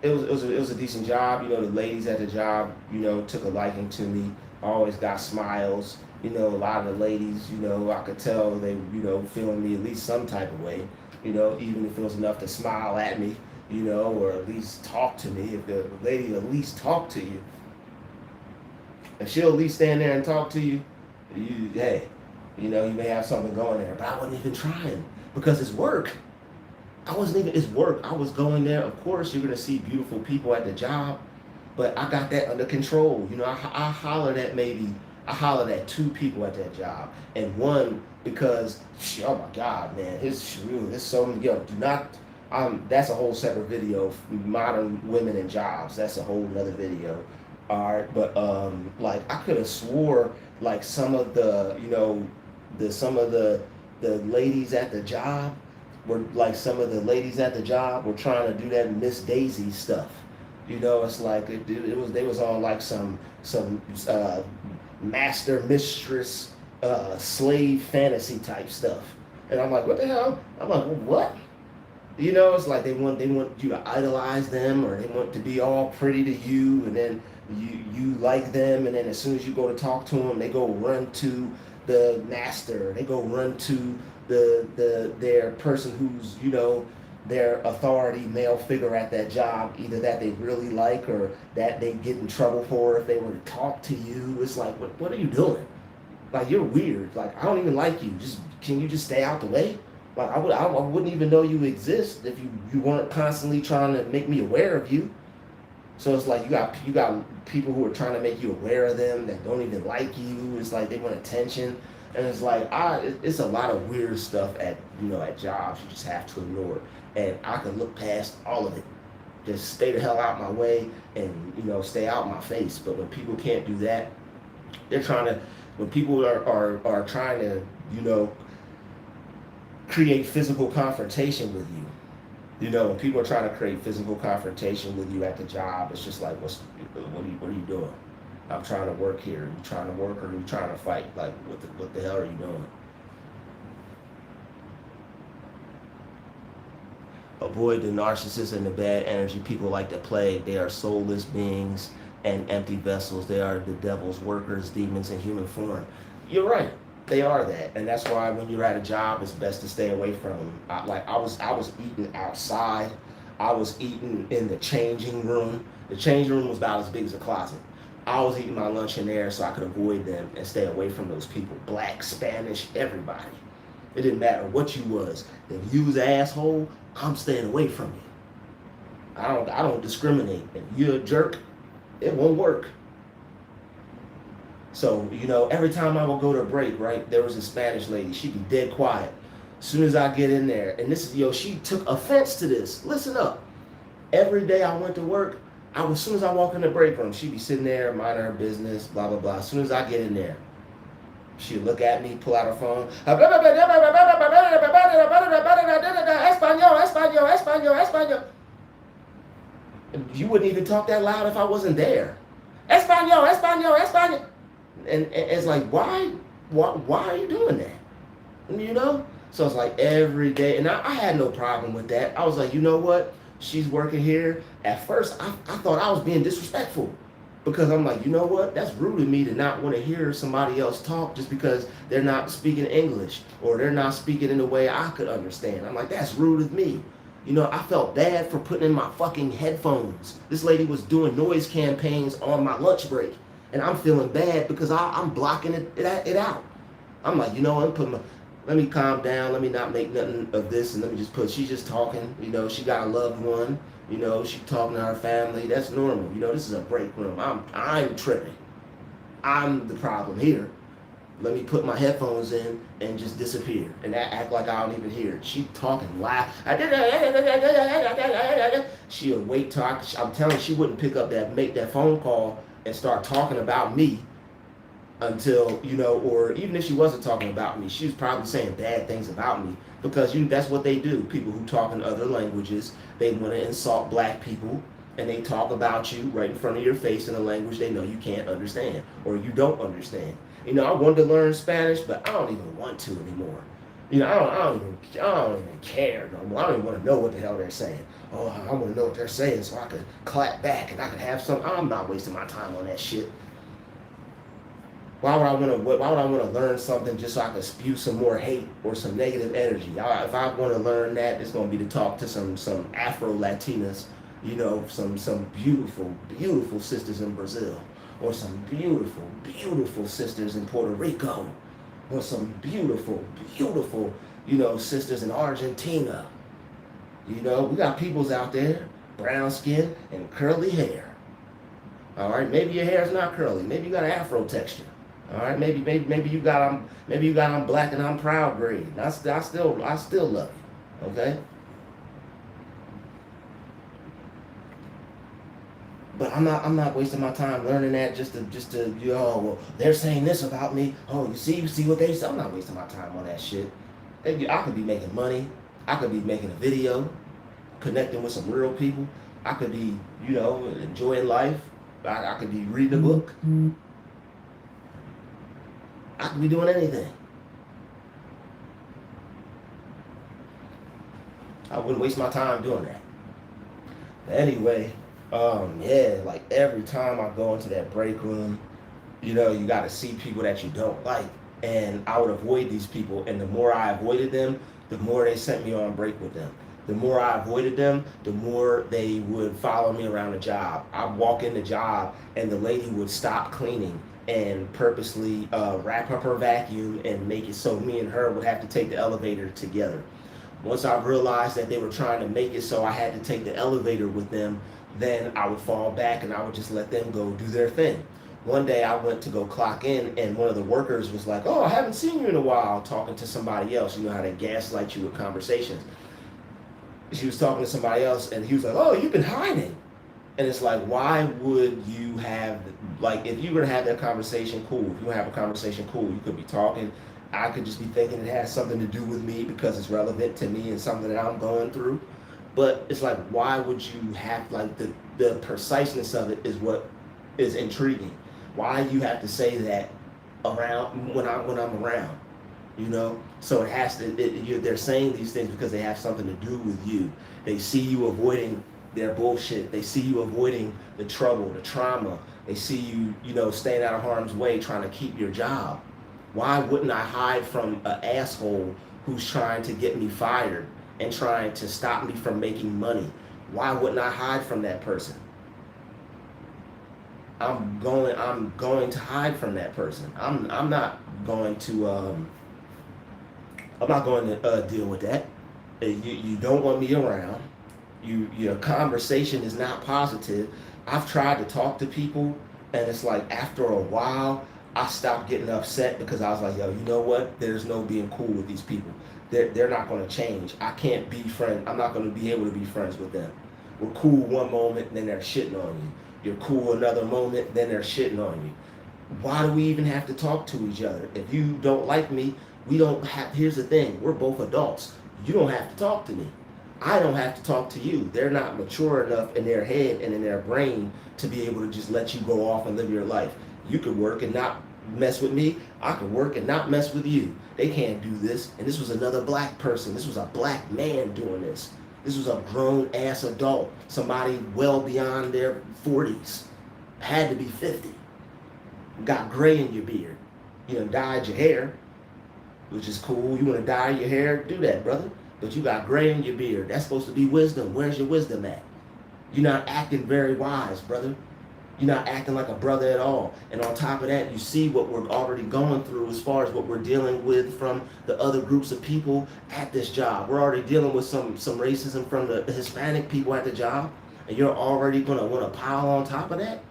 it was a decent job. You know, the ladies at the job, you know, took a liking to me. I always got smiles. You know, a lot of the ladies, you know, I could tell they, you know, feeling me at least some type of way, you know, even if it was enough to smile at me, you know, or at least talk to me. If the lady at least talk to you, if she'll at least stand there and talk to you, hey, you know, you may have something going there. But I wasn't even trying because it's work. It's work. I was going there. Of course, you're going to see beautiful people at the job, but I got that under control. You know, I hollered at 2 people at that job, and one because, oh my God, man, there's so many. Yo, do not. That's a whole separate video. Modern women and jobs. That's a whole other video. All right, but like I could have swore like some of the, you know, some of the ladies at the job were trying to do that Miss Daisy stuff. You know, it's like they was all like some master mistress slave fantasy type stuff, and I'm like, what the hell? I'm like, well, what? You know, it's like they want you to idolize them, or they want to be all pretty to you, and then you like them, and then as soon as you go to talk to them, they go run to the master, they go run to their person who's, you know, their authority male figure at that job, either that they really like or that they get in trouble for if they were to talk to you. It's like, what are you doing? Like, you're weird. Like, I don't even like you. Can you just stay out the way? Like, I wouldn't even know you exist if you weren't constantly trying to make me aware of you. So it's like you got people who are trying to make you aware of them that don't even like you. It's like they want attention. And it's like, it's a lot of weird stuff at jobs you just have to ignore. And I can look past all of it. Just stay the hell out my way and, you know, stay out my face. But when people can't do that, when people are trying to you know, create physical confrontation with you. You know, when people are trying to create physical confrontation with you at the job, it's just like, what are you doing? I'm trying to work here. Are you trying to work or are you trying to fight? Like, what the hell are you doing? Avoid the narcissists and the bad energy people like the plague. They are soulless beings and empty vessels. They are the devil's workers, demons in human form. You're right. They are that, and that's why when you're at a job, it's best to stay away from them. I was eating outside. I was eating in the changing room. The changing room was about as big as a closet. I was eating my lunch in there so I could avoid them and stay away from those people. Black, Spanish, everybody. It didn't matter what you was. If you was an asshole, I'm staying away from you. I don't discriminate. If you're a jerk, it won't work. So, you know, every time I would go to a break, right, there was a Spanish lady. She'd be dead quiet. As soon as I get in there, and this is, she took offense to this. Listen up. Every day I went to work, as soon as I walk in the break room, she'd be sitting there, minding her business, blah, blah, blah. As soon as I get in there, she'd look at me, pull out her phone. You wouldn't even talk that loud if I wasn't there. Espanol, Espanol, Espanol. And it's like, why are you doing that? You know? So it's like every day. And I had no problem with that. I was like, you know what? She's working here. At first, I thought I was being disrespectful. Because I'm like, you know what? That's rude of me to not want to hear somebody else talk just because they're not speaking English or they're not speaking in a way I could understand. I'm like, that's rude of me. You know, I felt bad for putting in my fucking headphones. This lady was doing noise campaigns on my lunch break. And I'm feeling bad because I'm blocking it out. I'm like, you know, let me calm down. Let me not make nothing of this. And let me just she's just talking. You know, she got a loved one. You know, she's talking to her family. That's normal. You know, this is a break room. I'm tripping. I'm the problem here. Let me put my headphones in and just disappear and act like I don't even hear it. She talking loud. She'll wait till I'm telling you, she wouldn't make that phone call and start talking about me until, you know, or even if she wasn't talking about me, she was probably saying bad things about me because that's what they do. People who talk in other languages, they want to insult black people and they talk about you right in front of your face in a language they know you can't understand or you don't understand. You know, I wanted to learn Spanish, but I don't even want to anymore. You know, I don't even care no more. I don't even want to know what the hell they're saying. Oh, I want to know what they're saying so I could clap back and I could have some. I'm not wasting my time on that shit. Why would I want to learn something just so I could spew some more hate or some negative energy? If I want to learn that, it's going to be to talk to some Afro Latinas, you know, some beautiful, beautiful sisters in Brazil, or some beautiful, beautiful sisters in Puerto Rico, or some beautiful, beautiful, you know, sisters in Argentina. You know, we got peoples out there, brown skin and curly hair. All right, maybe your hair's not curly. Maybe you got an Afro texture. All right, maybe you got I'm black and I'm proud grade. I still love you. Okay. But I'm not wasting my time learning that just to you know, well, they're saying this about me. Oh, you see what they say? I'm not wasting my time on that shit. I could be making money. I could be making a video, connecting with some real people. I could be, you know, enjoying life. I could be reading a book. I could be doing anything. I wouldn't waste my time doing that. But anyway, yeah, like every time I go into that break room, you know, you got to see people that you don't like. And I would avoid these people. And the more I avoided them, the more they sent me on break with them. The more I avoided them, the more they would follow me around the job. I'd walk in the job and the lady would stop cleaning and purposely wrap up her vacuum and make it so me and her would have to take the elevator together. Once I realized that they were trying to make it so I had to take the elevator with them, then I would fall back and I would just let them go do their thing. One day I went to go clock in and one of the workers was like, oh, I haven't seen you in a while, talking to somebody else. You know how they gaslight you with conversations. She was talking to somebody else and he was like, oh, you've been hiding. And it's like, why would you have, like, if you were to have that conversation, cool. If you have a conversation, cool. You could be talking I could just be thinking it has something to do with me because it's relevant to me and something that I'm going through. But it's like, why would you have, like, the preciseness of it is what is intriguing. Why you have to say that around when I'm around, you know? So it has to. They're saying these things because they have something to do with you. They see you avoiding their bullshit. They see you avoiding the trouble, the trauma. They see you, you know, staying out of harm's way, trying to keep your job. Why wouldn't I hide from an asshole who's trying to get me fired and trying to stop me from making money? Why wouldn't I hide from that person? I'm going to hide from that person. I'm not going to deal with that. You don't want me around. Your conversation is not positive. I've tried to talk to people, and it's like after a while I stopped getting upset because I was like, yo, you know what? There's no being cool with these people. They're not going to change. I can't be friends. I'm not going to be able to be friends with them. We're cool one moment, and then they're shitting on you. You're cool another moment, then they're shitting on you. Why do we even have to talk to each other? If you don't like me, we don't have. Here's the thing: we're both adults. You don't have to talk to me. I don't have to talk to you. They're not mature enough in their head and in their brain to be able to just let you go off and live your life. You could work and not mess with me. I could work and not mess with you. They can't do this. And this was another black person. This was a black man doing this. This was a grown-ass adult. Somebody well beyond their 40s. Had to be 50. Got gray in your beard. You know, dyed your hair, which is cool. You want to dye your hair? Do that, brother. But you got gray in your beard. That's supposed to be wisdom. Where's your wisdom at? You're not acting very wise, brother. You're not acting like a brother at all. And on top of that, you see what we're already going through as far as what we're dealing with from the other groups of people at this job. We're already dealing with some racism from the Hispanic people at the job. And you're already going to want to pile on top of that?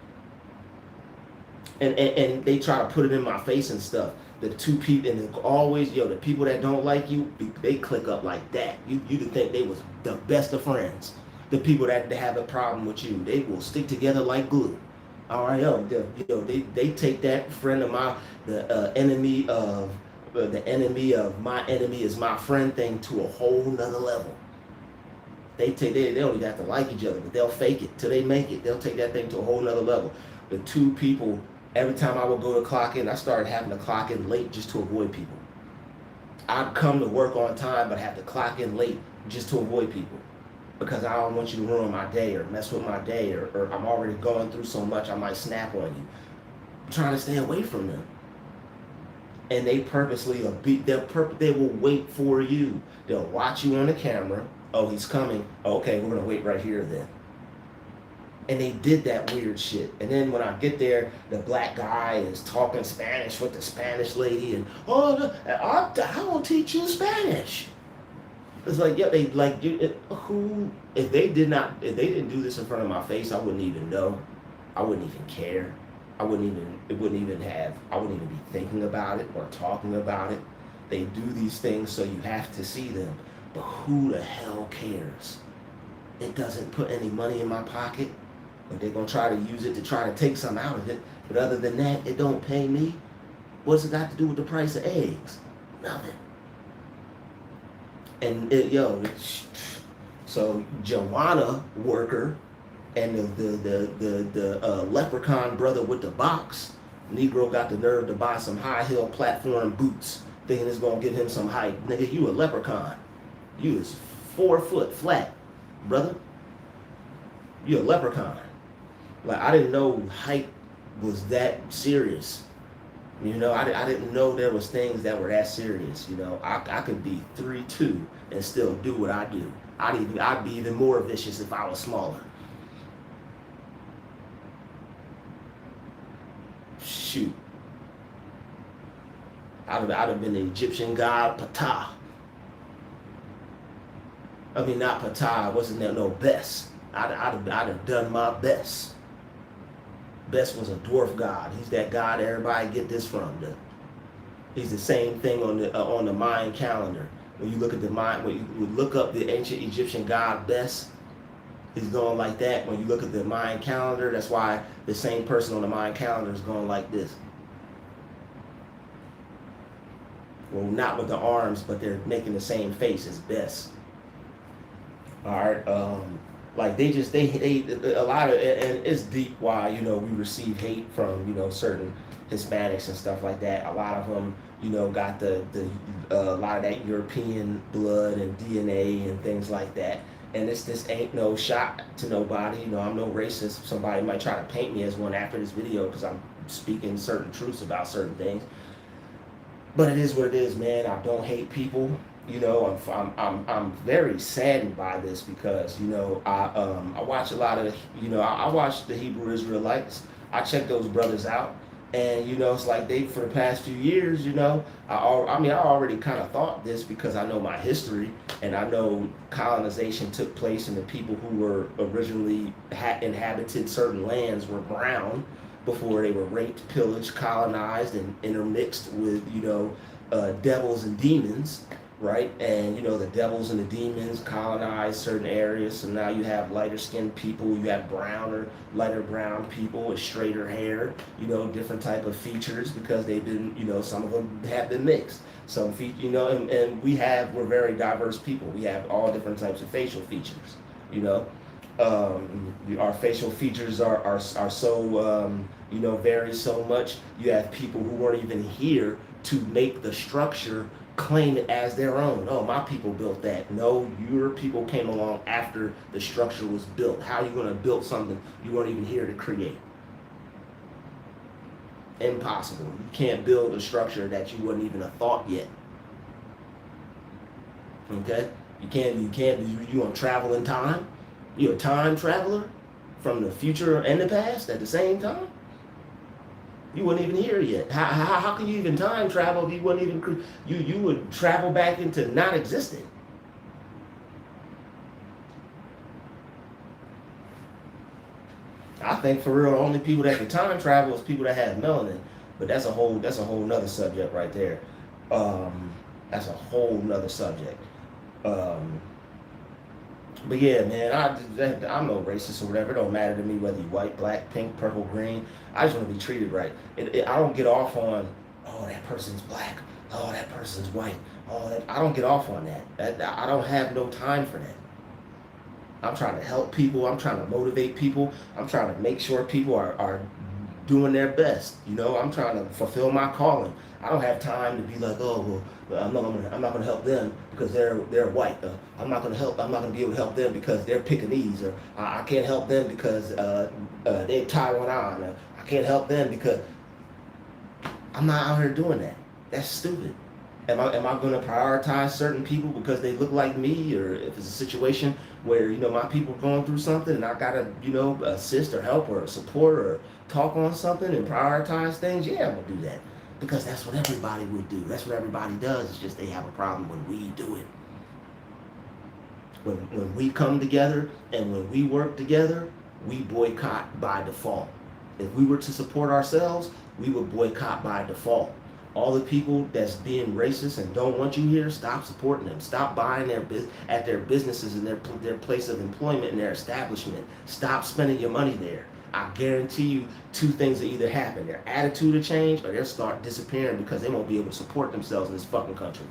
And they try to put it in my face and stuff. The two people, and always, the people that don't like you, they click up like that. You'd think they was the best of friends. The people that have a problem with you, they will stick together like glue. All right, they take that friend of mine, the enemy of my enemy is my friend thing to a whole nother level. They don't even have to like each other, but they'll fake it till they make it. They'll take that thing to a whole nother level. The two people, every time I would go to clock in, I started having to clock in late just to avoid people. I'd come to work on time, but have to clock in late just to avoid people. Because I don't want you to ruin my day or mess with my day, or I'm already going through so much I might snap on you. I'm trying to stay away from them. And they purposely they will wait for you. They'll watch you on the camera. Oh, he's coming. Okay, we're gonna wait right here then. And they did that weird shit. And then when I get there, the black guy is talking Spanish with the Spanish lady, and I will teach you Spanish. It's like, yeah, they like you. If they didn't do this in front of my face, I wouldn't even know. I wouldn't even care. I wouldn't even be thinking about it or talking about it. They do these things so you have to see them. But who the hell cares? It doesn't put any money in my pocket. But they're gonna try to use it to try to take some out of it. But other than that, it don't pay me. What's it got to do with the price of eggs? Nothing. And so Joanna worker and the leprechaun brother with the box, Negro got the nerve to buy some high heel platform boots, thinking it's gonna give him some height. Nigga, you a leprechaun. You is 4 foot flat, brother. You a leprechaun. Like, I didn't know height was that serious. I didn't know there was things that were that serious. I could be 3'2" and still do what I do. I'd be even more vicious if I was smaller. Shoot. I'd have been the Egyptian god Ptah. I mean, not Ptah. Wasn't there no Bes? I'd have done my best. Bes was a dwarf god. He's that god everybody get this from. He's the same thing on the Mayan calendar. When you look at when you look up the ancient Egyptian god Bes, he's going like that. When you look at the Mayan calendar, that's why the same person on the Mayan calendar is going like this. Well, not with the arms, but they're making the same face as best. All right. Like they a lot of, and it's deep why we receive hate from certain Hispanics and stuff like that. A lot of them got the a lot of that European blood and DNA and things like that. And this ain't no shot to nobody. I'm no racist. Somebody might try to paint me as one after this video because I'm speaking certain truths about certain things. But it is what it is, man. I don't hate people. I'm very saddened by this because I watch a lot of I watch the Hebrew Israelites. I check those brothers out, and it's like they for the past few years, I mean I already kind of thought this because I know my history and I know colonization took place and the people who were originally inhabited certain lands were brown before they were raped, pillaged, colonized, and intermixed with devils and demons, right? And the devils and the demons colonized certain areas. So now you have lighter skinned people, you have browner, lighter brown people with straighter hair, different type of features because they've been, some of them have been mixed. Some feet, and we're very diverse people. We have all different types of facial features, our facial features are so vary so much. You have people who weren't even here to make the structure claim it as their own. Oh, my people built that. No, your people came along after the structure was built. How are you going to build something you weren't even here to create? Impossible. You can't build a structure that you wasn't even a thought yet. Okay? You can't, you want to travel in time? You're a time traveler from the future and the past at the same time? You weren't even here yet. How can you even time travel if you wasn't even, you would travel back into not existing. I think for real, the only people that can time travel is people that have melanin. But that's a whole nother subject right there. That's a whole nother subject. But yeah, man, I'm no racist or whatever. It don't matter to me whether you're white, black, pink, purple, green. I just want to be treated right. I don't get off on, oh, that person's black. Oh, that person's white. I don't get off on that. I don't have no time for that. I'm trying to help people. I'm trying to motivate people. I'm trying to make sure people are doing their best. I'm trying to fulfill my calling. I don't have time to be like, oh, well, I'm not gonna help them because they're white. I'm not gonna be able to help them because they're Pekingese. Or I can't help them because they're Taiwan. I can't help them because I'm not out here doing that. That's stupid. Am I going to prioritize certain people because they look like me, or if it's a situation where my people are going through something and I gotta assist or help or support or talk on something and prioritize things? Yeah, I'm gonna do that because that's what everybody would do. That's what everybody does. It's just they have a problem when we do it. When we come together and when we work together, we boycott by default. If we were to support ourselves, we would boycott by default. All the people that's being racist and don't want you here, stop supporting them. Stop buying at their businesses and their place of employment and their establishment. Stop spending your money there. I guarantee you two things will either happen. Their attitude will change or they'll start disappearing because they won't be able to support themselves in this fucking country.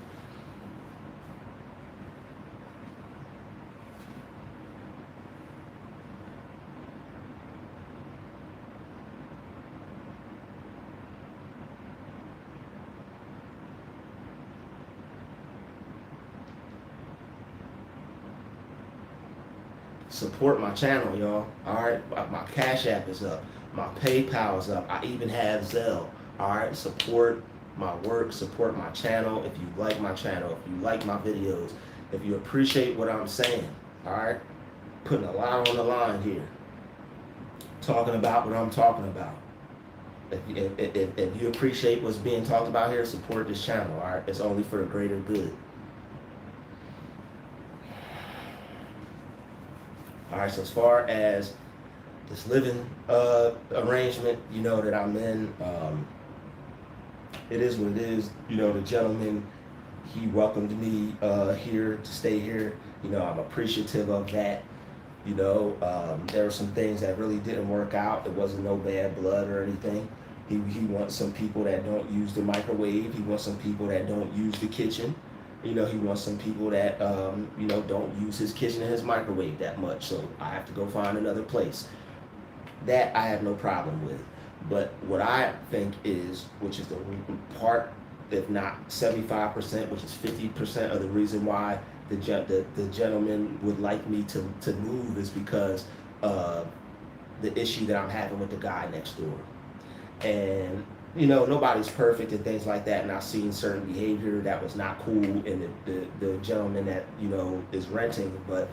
Support my channel, y'all. Alright, my Cash App is up. My PayPal is up. I even have Zelle. Alright, support my work, support my channel. If you like my channel, if you like my videos, if you appreciate what I'm saying, alright, putting a lot on the line here. Talking about what I'm talking about. If you appreciate what's being talked about here, support this channel, alright? It's only for the greater good. All right, so as far as this living arrangement, that I'm in, it is what it is. The gentleman, he welcomed me here to stay here. I'm appreciative of that. There were some things that really didn't work out. It wasn't no bad blood or anything. He wants some people that don't use the microwave. He wants some people that don't use the kitchen. You know, he wants some people that don't use his kitchen and his microwave that much. So I have to go find another place. That I have no problem with. But what I think is, which is the part, if not 75%, which is 50% of the reason why the gentleman would like me to move, is because of the issue that I'm having with the guy next door. And nobody's perfect and things like that, and I've seen certain behavior that was not cool in the gentleman that is renting, but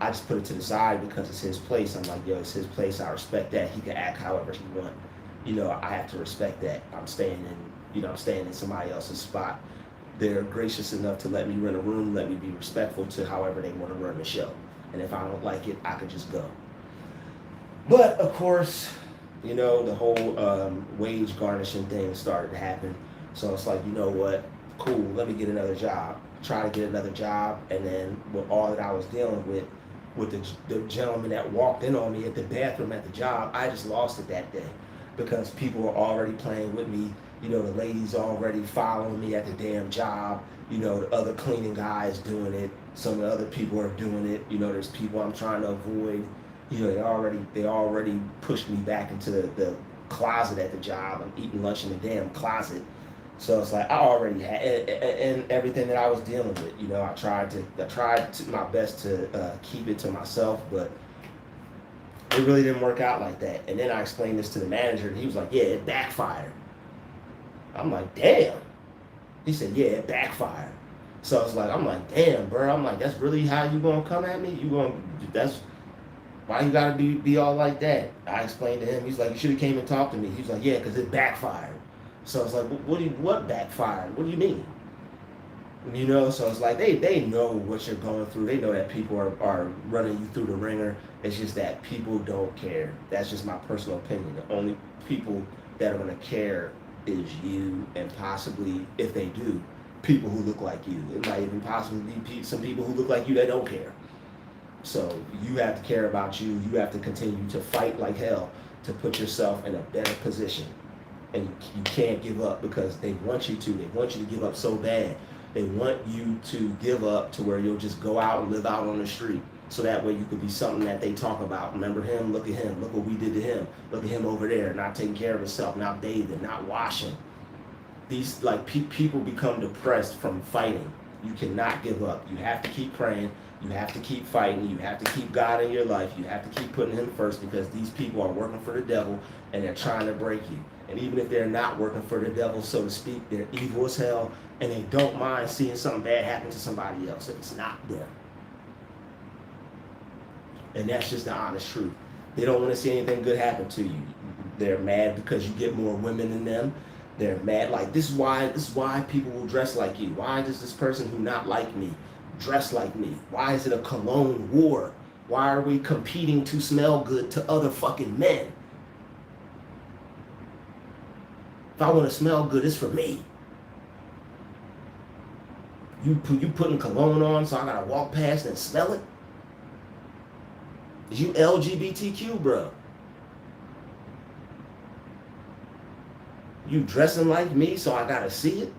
I just put it to the side because it's his place. I'm like, yo, it's his place. I respect that. He can act however he wants. I have to respect that. I'm staying in somebody else's spot. They're gracious enough to let me rent a room, let me be respectful to however they want to run the show. And if I don't like it, I can just go. But of course, the whole wage garnishing thing started to happen. So it's like, you know what? Cool, let me get another job. Try to get another job, and then with all that I was dealing with the gentleman that walked in on me at the bathroom at the job, I just lost it that day because people were already playing with me. The ladies already following me at the damn job. The other cleaning guys doing it. Some of the other people are doing it. There's people I'm trying to avoid. They already pushed me back into the closet at the job. I'm eating lunch in the damn closet. So it's like I already had and everything that I was dealing with. I tried my best to keep it to myself, but it really didn't work out like that. And then I explained this to the manager, and he was like, "Yeah, it backfired." I'm like, "Damn." He said, "Yeah, it backfired." So it's like, I'm like, "Damn, bro." I'm like, "That's really how you gonna come at me? That's why you gotta be all like that?" I explained to him. He's like, "You should have came and talked to me." He's like, "Yeah, because it backfired." So it's like, what backfired? What do you mean? So it's like they know what you're going through. They know that people are running you through the ringer. It's just that people don't care. That's just my personal opinion. The only people that are going to care is you, and possibly, if they do, people who look like you. It might even possibly be some people who look like you that don't care. So you have to care about you. You have to continue to fight like hell to put yourself in a better position. And you can't give up because they want you to. They want you to give up so bad. They want you to give up to where you'll just go out and live out on the street. So that way you could be something that they talk about. Remember him? Look at him. Look what we did to him. Look at him over there, not taking care of himself, not bathing, not washing. These people become depressed from fighting. You cannot give up. You have to keep praying. You have to keep fighting. You have to keep God in your life. You have to keep putting him first because these people are working for the devil and they're trying to break you. And even if they're not working for the devil, so to speak, they're evil as hell and they don't mind seeing something bad happen to somebody else if it's not them. And that's just the honest truth. They don't want to see anything good happen to you. They're mad because you get more women than them. They're mad like this is why people will dress like you. Why does this person who not like me dress like me? Why is it a cologne war? Why are we competing to smell good to other fucking men? If I want to smell good, it's for me. You putting cologne on so I gotta walk past and smell it? Is you LGBTQ, bro? You dressing like me so I gotta see it?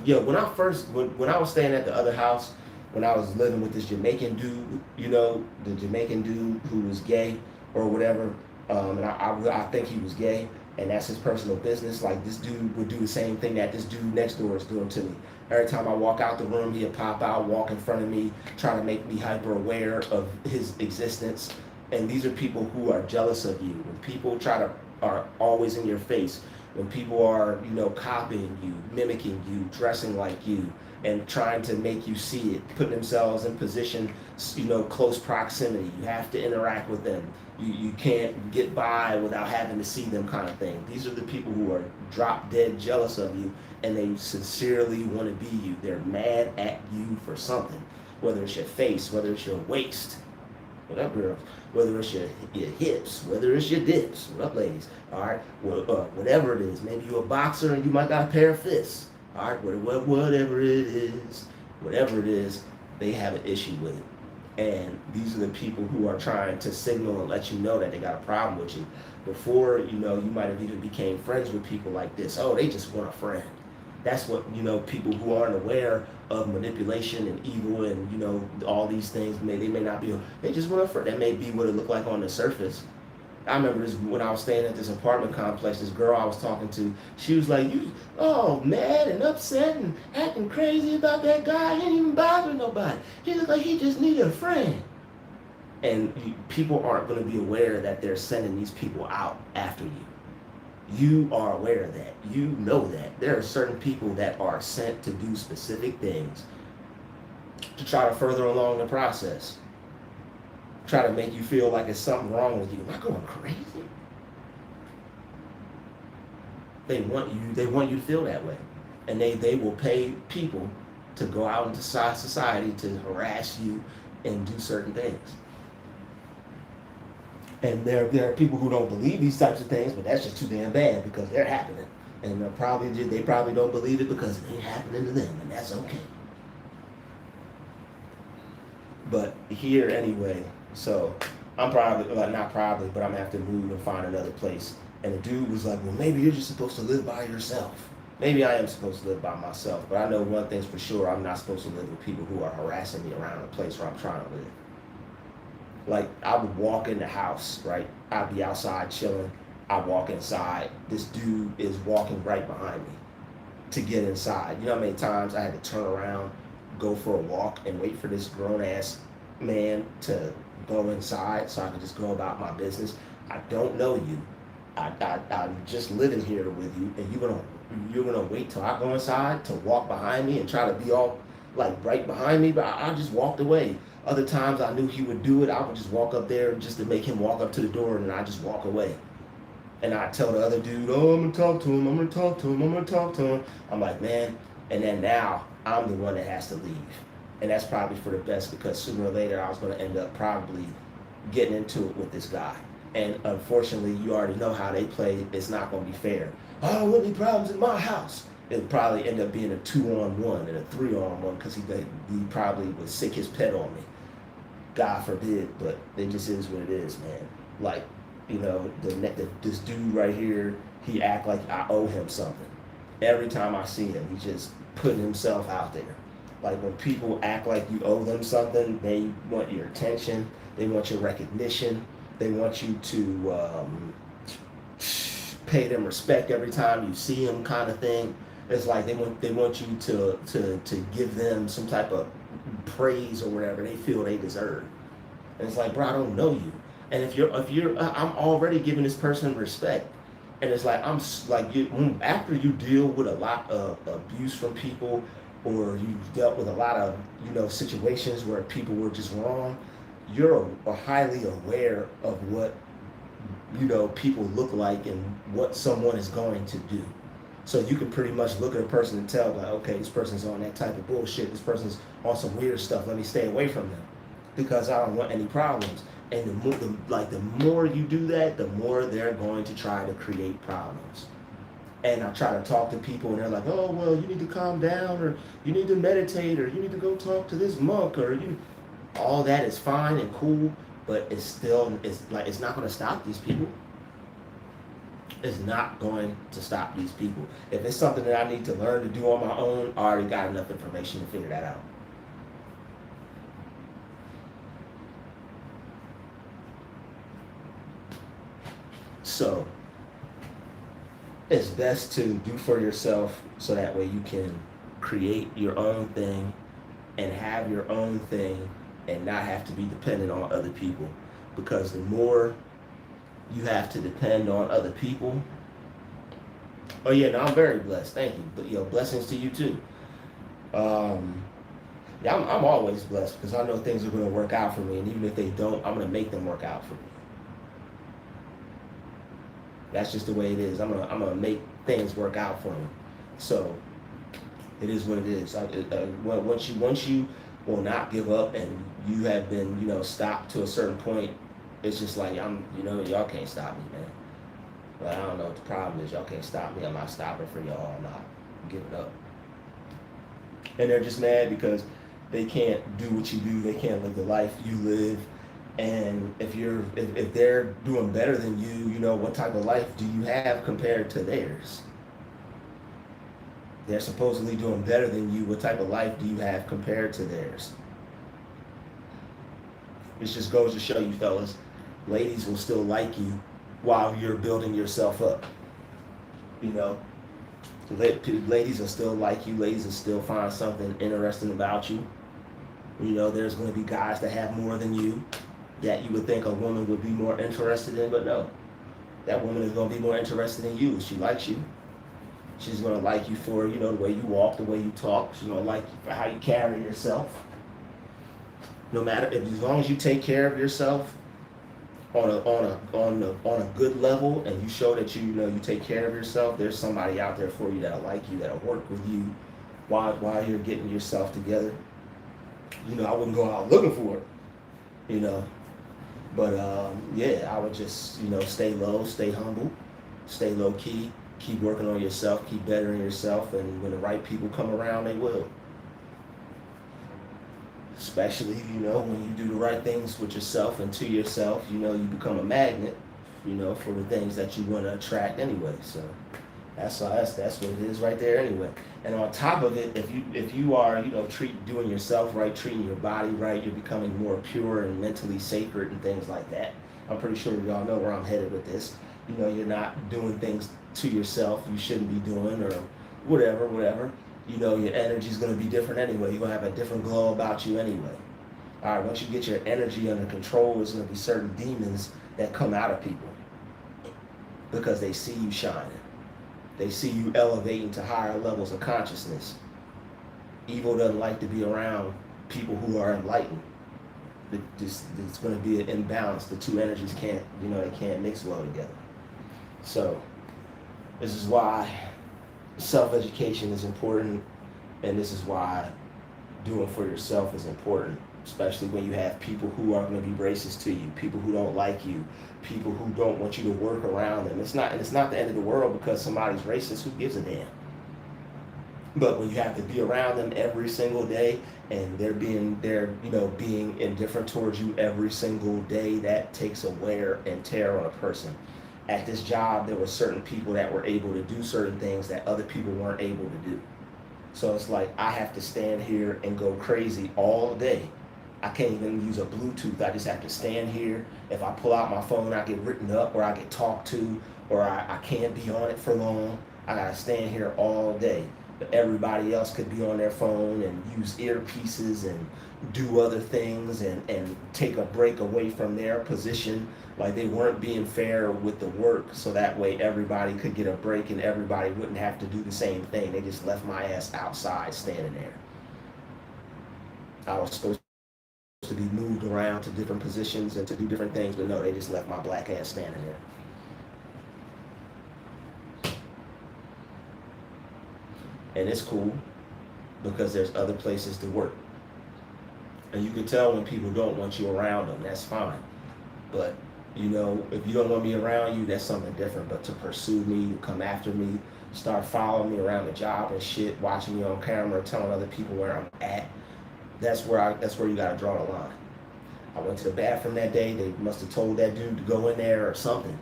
When I was staying at the other house, when I was living with this Jamaican dude, the Jamaican dude who was gay or whatever, and I think he was gay, and that's his personal business. Like, this dude would do the same thing that this dude next door is doing to me. Every time I walk out the room, he'd pop out, walk in front of me, trying to make me hyper aware of his existence. And these are people who are jealous of you. When people are always in your face, when people are, copying you, mimicking you, dressing like you, and trying to make you see it, putting themselves in position, close proximity. You have to interact with them. You can't get by without having to see them, kind of thing. These are the people who are drop dead jealous of you, and they sincerely want to be you. They're mad at you for something, whether it's your face, whether it's your waist, what up, girls? Whether it's your hips, whether it's your dips, what up, ladies? All right, whatever it is. Maybe you're a boxer and you might got a pair of fists. All right, whatever it is, they have an issue with it. And these are the people who are trying to signal and let you know that they got a problem with you. Before, you know, you might have even became friends with people like this. Oh, they just want a friend. That's what, you know, people who aren't aware of manipulation and evil and, you know, all these things, they may not be, they just want a friend. That may be what it looked like on the surface. I remember this when I was staying at this apartment complex, this girl I was talking to, she was like, you, oh, mad and upset and acting crazy about that guy. He ain't even bothering nobody. He looked like he just needed a friend. And people aren't going to be aware that they're sending these people out after you. You are aware of that. You know that. There are certain people that are sent to do specific things to try to further along the process. Try to make you feel like there's something wrong with you. Am I going crazy? They want you to feel that way. And they will pay people to go out into society to harass you and do certain things. And there are people who don't believe these types of things, but that's just too damn bad because they're happening. And they probably don't believe it because it ain't happening to them, and that's okay. But here anyway, so I'm probably, well, not probably, but I'm gonna have to move and find another place. And the dude was like, well, maybe you're just supposed to live by yourself. Maybe I am supposed to live by myself, but I know one thing's for sure, I'm not supposed to live with people who are harassing me around the place where I'm trying to live. Like, I would walk in the house, right? I'd be outside chilling. I'd walk inside. This dude is walking right behind me to get inside. You know how many times I had to turn around, go for a walk, and wait for this grown-ass man to go inside so I could just go about my business? I don't know you. I'm just living here with you, and you're gonna wait till I go inside to walk behind me and try to be all like right behind me? But I just walked away. Other times I knew he would do it. I would just walk up there just to make him walk up to the door, and I just walk away. And I tell the other dude, oh, I'm gonna talk to him. I'm gonna talk to him. I'm gonna talk to him. I'm like, man. And then now I'm the one that has to leave, and that's probably for the best because sooner or later I was gonna end up probably getting into it with this guy. And unfortunately, you already know how they play. It's not gonna be fair. I don't want any problems in my house. It'll probably end up being a 2-on-1 and a 3-on-1 because he probably would sick his pet on me. God forbid, but it just is what it is, man. Like, you know, this dude right here, he act like I owe him something. Every time I see him, he just putting himself out there. Like, when people act like you owe them something, they want your attention, they want your recognition, they want you to pay them respect every time you see them, kind of thing. It's like they want you to give them some type of praise or whatever they feel they deserve. And it's like, bro, I don't know you. And if you're I'm already giving this person respect. And it's like, I'm like, after you deal with a lot of abuse from people, or you dealt with a lot of, you know, situations where people were just wrong, you're highly aware of what, you know, people look like and what someone is going to do. So you can pretty much look at a person and tell, like, okay, this person's on that type of bullshit. This person's on some weird stuff. Let me stay away from them because I don't want any problems. And the more you do that, the more they're going to try to create problems. And I try to talk to people, and they're like, oh, well, you need to calm down, or you need to meditate, or you need to go talk to this monk, or all that is fine and cool, but it's not going to stop these people. It's not going to stop these people. If it's something that I need to learn to do on my own, I already got enough information to figure that out. So it's best to do for yourself so that way you can create your own thing and have your own thing and not have to be dependent on other people. Because the more you have to depend on other people. Oh yeah, no, I'm very blessed. Thank you. But blessings to you too. Yeah, I'm always blessed because I know things are going to work out for me, and even if they don't, I'm going to make them work out for me. That's just the way it is. I'm gonna make things work out for me. So it is what it is. Once you will not give up, and you have been stopped to a certain point, it's just like y'all can't stop me, man. But I don't know what the problem is. Y'all can't stop me. I'm not stopping for y'all. I'm not giving up. And they're just mad because They can't do what you do. They can't live the life you live. And if they're doing better than you, you know, what type of life do you have compared to theirs? They're supposedly doing better than you. What type of life do you have compared to theirs? It just goes to show you, fellas, ladies will still like you while you're building yourself up. You know, ladies will still like you. Ladies will still find something interesting about you. You know, there's going to be guys that have more than you that you would think a woman would be more interested in, but no. That woman is going to be more interested in you. She likes you. She's going to like you for, you know, the way you walk, the way you talk. She's going to like you for how you carry yourself. No matter, as long as you take care of yourself on a good level, and you show that you know you take care of yourself, there's somebody out there for you that'll like you, that'll work with you while you're getting yourself together. You know, I wouldn't go out looking for it, you know. But yeah, I would just, you know, stay low, stay humble, stay low key, keep working on yourself, keep bettering yourself, and when the right people come around, they will. Especially, you know, when you do the right things with yourself and to yourself, you know, you become a magnet, you know, for the things that you want to attract anyway. So that's what it is right there anyway. And on top of it, if you are, you know, doing yourself right, treating your body right, you're becoming more pure and mentally sacred and things like that. I'm pretty sure y'all know where I'm headed with this. You know, you're not doing things to yourself you shouldn't be doing, or whatever. You know, your energy's going to be different anyway. You're going to have a different glow about you anyway. All right, once you get your energy under control, there's going to be certain demons that come out of people because they see you shining. They see you elevating to higher levels of consciousness. Evil doesn't like to be around people who are enlightened. It's going to be an imbalance. The two energies can't mix well together. So this is why self-education is important, and this is why doing for yourself is important, especially when you have people who are going to be racist to you, people who don't like you, people who don't want you to work around them. It's not the end of the world because somebody's racist. Who gives a damn? But when you have to be around them every single day, and they're being indifferent towards you every single day, that takes a wear and tear on a person. At this job, there were certain people that were able to do certain things that other people weren't able to do. So it's like I have to stand here and go crazy all day. I can't even use a Bluetooth. I just have to stand here. If I pull out my phone, I get written up, or I get talked to, or I can't be on it for long. I gotta stand here all day. But everybody else could be on their phone and use earpieces and do other things and take a break away from their position. Like they weren't being fair with the work, so that way everybody could get a break and everybody wouldn't have to do the same thing. They just left my ass outside standing there. I was supposed to be moved around to different positions and to do different things, but no, they just left my black ass standing there. And it's cool because there's other places to work. And you can tell when people don't want you around them, that's fine. But, you know, if you don't want me around you, that's something different. But to pursue me, to come after me, start following me around the job and shit, watching me on camera, telling other people where I'm at, that's where you gotta draw the line. I went to the bathroom that day, they must have told that dude to go in there or something.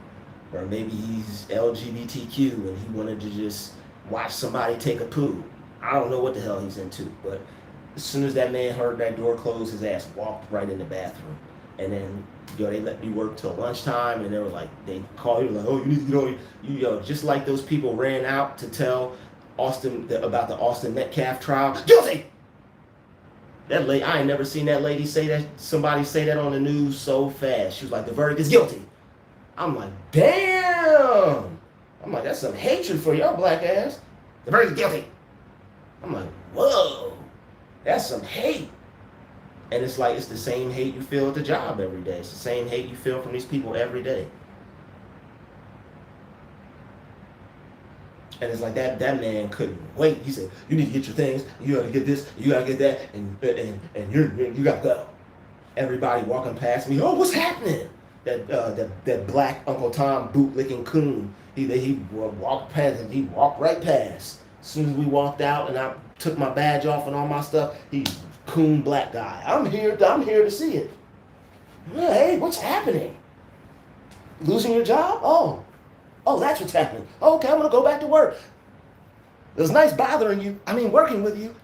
Or maybe he's LGBTQ and he wanted to just watch somebody take a poo. I don't know what the hell he's into, but as soon as that man heard that door close, his ass walked right in the bathroom. And then, they let me work till lunchtime, and they were like, they call you like, oh, you need to get on, just like those people ran out to tell Austin about the Austin Metcalf trial. Guilty! That lady, I ain't never seen that lady somebody say that on the news so fast. She was like, the verdict is guilty. I'm like, damn! I'm like, that's some hatred for your black ass. The verdict is guilty. I'm like, whoa, that's some hate. And it's like, it's the same hate you feel at the job every day. It's the same hate you feel from these people every day. And it's like that man couldn't wait. He said, you need to get your things, you gotta get this, you gotta get that, and you gotta go. Everybody walking past me, oh, what's happening? That black Uncle Tom bootlicking coon, he walked past, and he walked right past. As soon as we walked out and I took my badge off and all my stuff, he Coon black guy. I'm here to see it. Hey, what's happening? Losing your job? Oh, that's what's happening. Okay, I'm gonna go back to work. It was nice bothering you. I mean, working with you.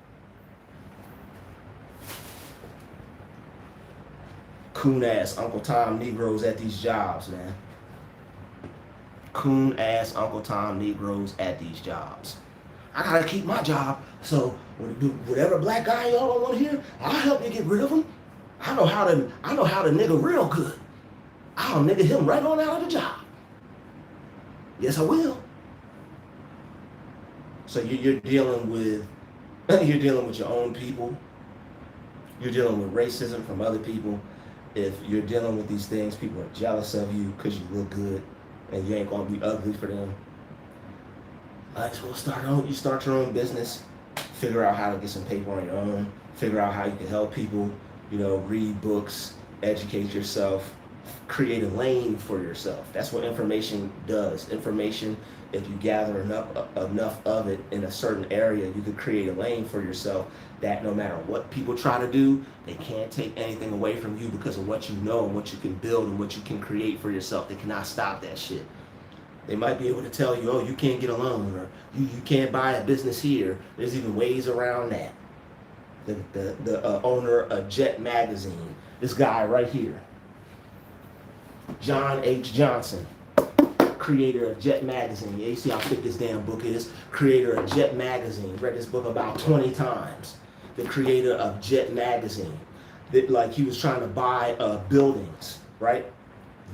Coon ass Uncle Tom Negroes at these jobs, man. Coon ass Uncle Tom Negroes at these jobs. I gotta keep my job, so whatever black guy y'all don't want here, I'll help you get rid of him. I know how to nigga real good. I'll nigga him right on out of the job. Yes, I will. So you're dealing with your own people. You're dealing with racism from other people. If you're dealing with these things, people are jealous of you because you look good and you ain't gonna be ugly for them. Might as well start your own business. Figure out how to get some paper on your own. Figure out how you can help people. Read books, educate yourself, create a lane for yourself. That's what information does. Information, if you gather enough of it in a certain area, you could create a lane for yourself that no matter what people try to do, they can't take anything away from you because of what you know and what you can build and what you can create for yourself. They cannot stop that shit. They might be able to tell you, oh, you can't get a loan, or you can't buy a business here. There's even ways around that. The owner of Jet Magazine, this guy right here, John H. Johnson, creator of Jet Magazine. Yeah, you see how thick this damn book is? Creator of Jet Magazine. Read this book about 20 times. The creator of Jet Magazine. He was trying to buy buildings, right?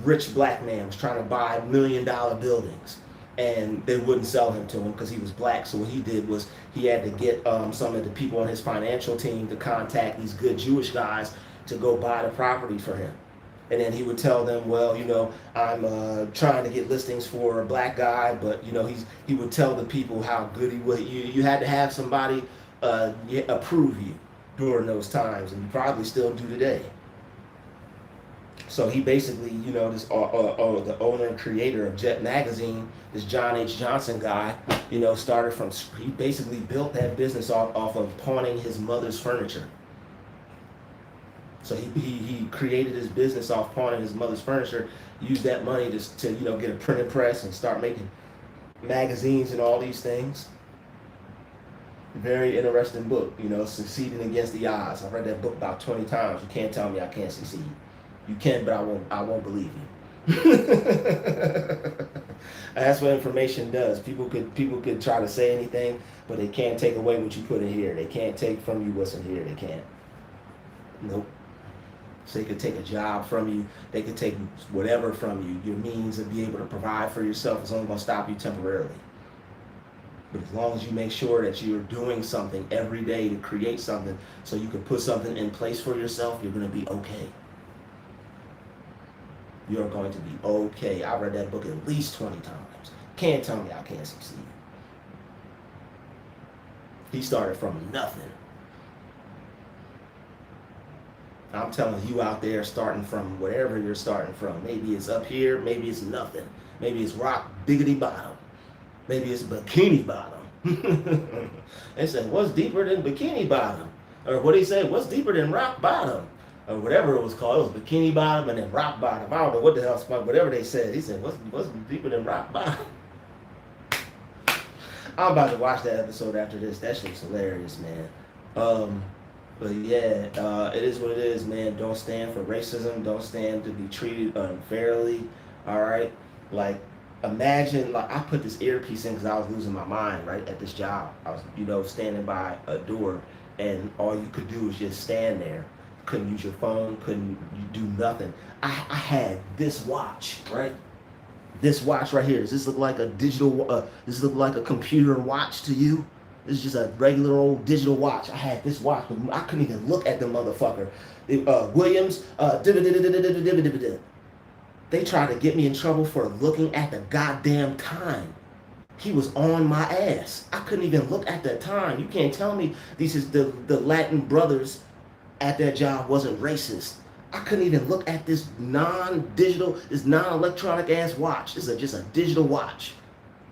Rich black man was trying to buy $1 million buildings, and they wouldn't sell him to him because he was black. So what he did was he had to get some of the people on his financial team to contact these good Jewish guys to go buy the property for him. And then he would tell them, well, I'm trying to get listings for a black guy, but he would tell the people how good he was. You had to have somebody approve you during those times, and you probably still do today. So he basically, this the owner and creator of Jet Magazine, this John H. Johnson guy, started from. He basically built that business off of pawning his mother's furniture. So he created his business off pawning his mother's furniture, used that money to get a printing press and start making magazines and all these things. Very interesting book, Succeeding Against the Odds. I've read that book about 20 times. You can't tell me I can't succeed. You can, but I won't believe you. That's what information does. People could try to say anything, but they can't take away what you put in here. They can't take from you what's in here. They can't. Nope. So they could take a job from you. They could take whatever from you. Your means of being able to provide for yourself is only going to stop you temporarily. But as long as you make sure that you're doing something every day to create something so you can put something in place for yourself, you're going to be okay. You're going to be okay. I read that book at least 20 times. Can't tell me I can't succeed. He started from nothing. I'm telling you out there, starting from wherever you're starting from. Maybe it's up here, maybe it's nothing. Maybe it's rock biggity bottom. Maybe it's bikini bottom. They said, what's deeper than bikini bottom? Or what did he say? What's deeper than rock bottom? Or whatever it was called. It was bikini bottom and then rock bottom. I don't know what the hell, whatever they said. He said, what's deeper than rock bottom? I'm about to watch that episode after this. That shit's hilarious, man. But yeah, it is what it is, man. Don't stand for racism. Don't stand to be treated unfairly. All right? Like, imagine, I put this earpiece in because I was losing my mind, right, at this job. I was, standing by a door, and all you could do was just stand there. Couldn't use your phone. Couldn't do nothing. I had this watch, right? This watch right here. Does this look like a digital, does this look like a computer watch to you? This is just a regular old digital watch. I had this watch, but I couldn't even look at the motherfucker. Williams, they tried to get me in trouble for looking at the goddamn time. He was on my ass. I couldn't even look at the time. You can't tell me the Latin brothers at that job wasn't racist. I couldn't even look at this non-digital, this non-electronic ass watch. This is just a digital watch.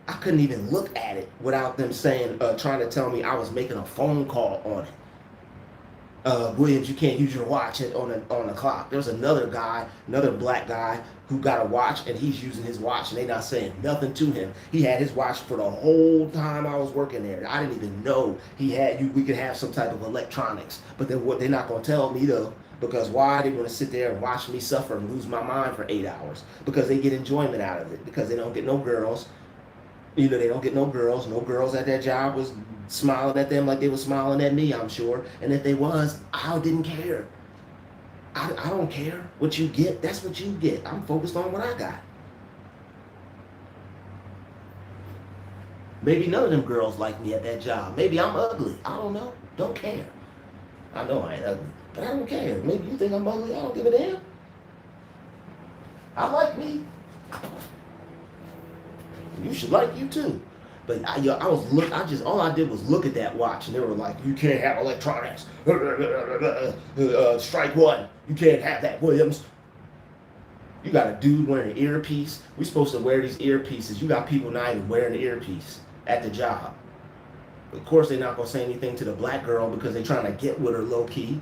I couldn't even look at it without them saying, trying to tell me I was making a phone call on it. Williams, you can't use your watch on the clock. There's another guy, another black guy who got a watch and he's using his watch and they not saying nothing to him. He had his watch for the whole time I was working there. I didn't even know he had you. We could have some type of electronics, but they're not gonna tell me though. Because why they want to sit there and watch me suffer and lose my mind for 8 hours? Because they get enjoyment out of it. Because they don't get no girls. You know, they don't get no girls. No girls at that job was smiling at them like they were smiling at me, I'm sure. And if they was, I didn't care. I don't care what you get. That's what you get. I'm focused on what I got. Maybe none of them girls like me at that job. Maybe I'm ugly. I don't know. Don't care. I know I ain't ugly, but I don't care. Maybe you think I'm ugly. I don't give a damn. I like me. You should like you too. But all I did was look at that watch, and they were like, "You can't have electronics. Strike one. You can't have that, Williams." You got a dude wearing an earpiece. We supposed to wear these earpieces. You got people not even wearing an earpiece at the job. Of course, they're not gonna say anything to the black girl because they're trying to get with her low key,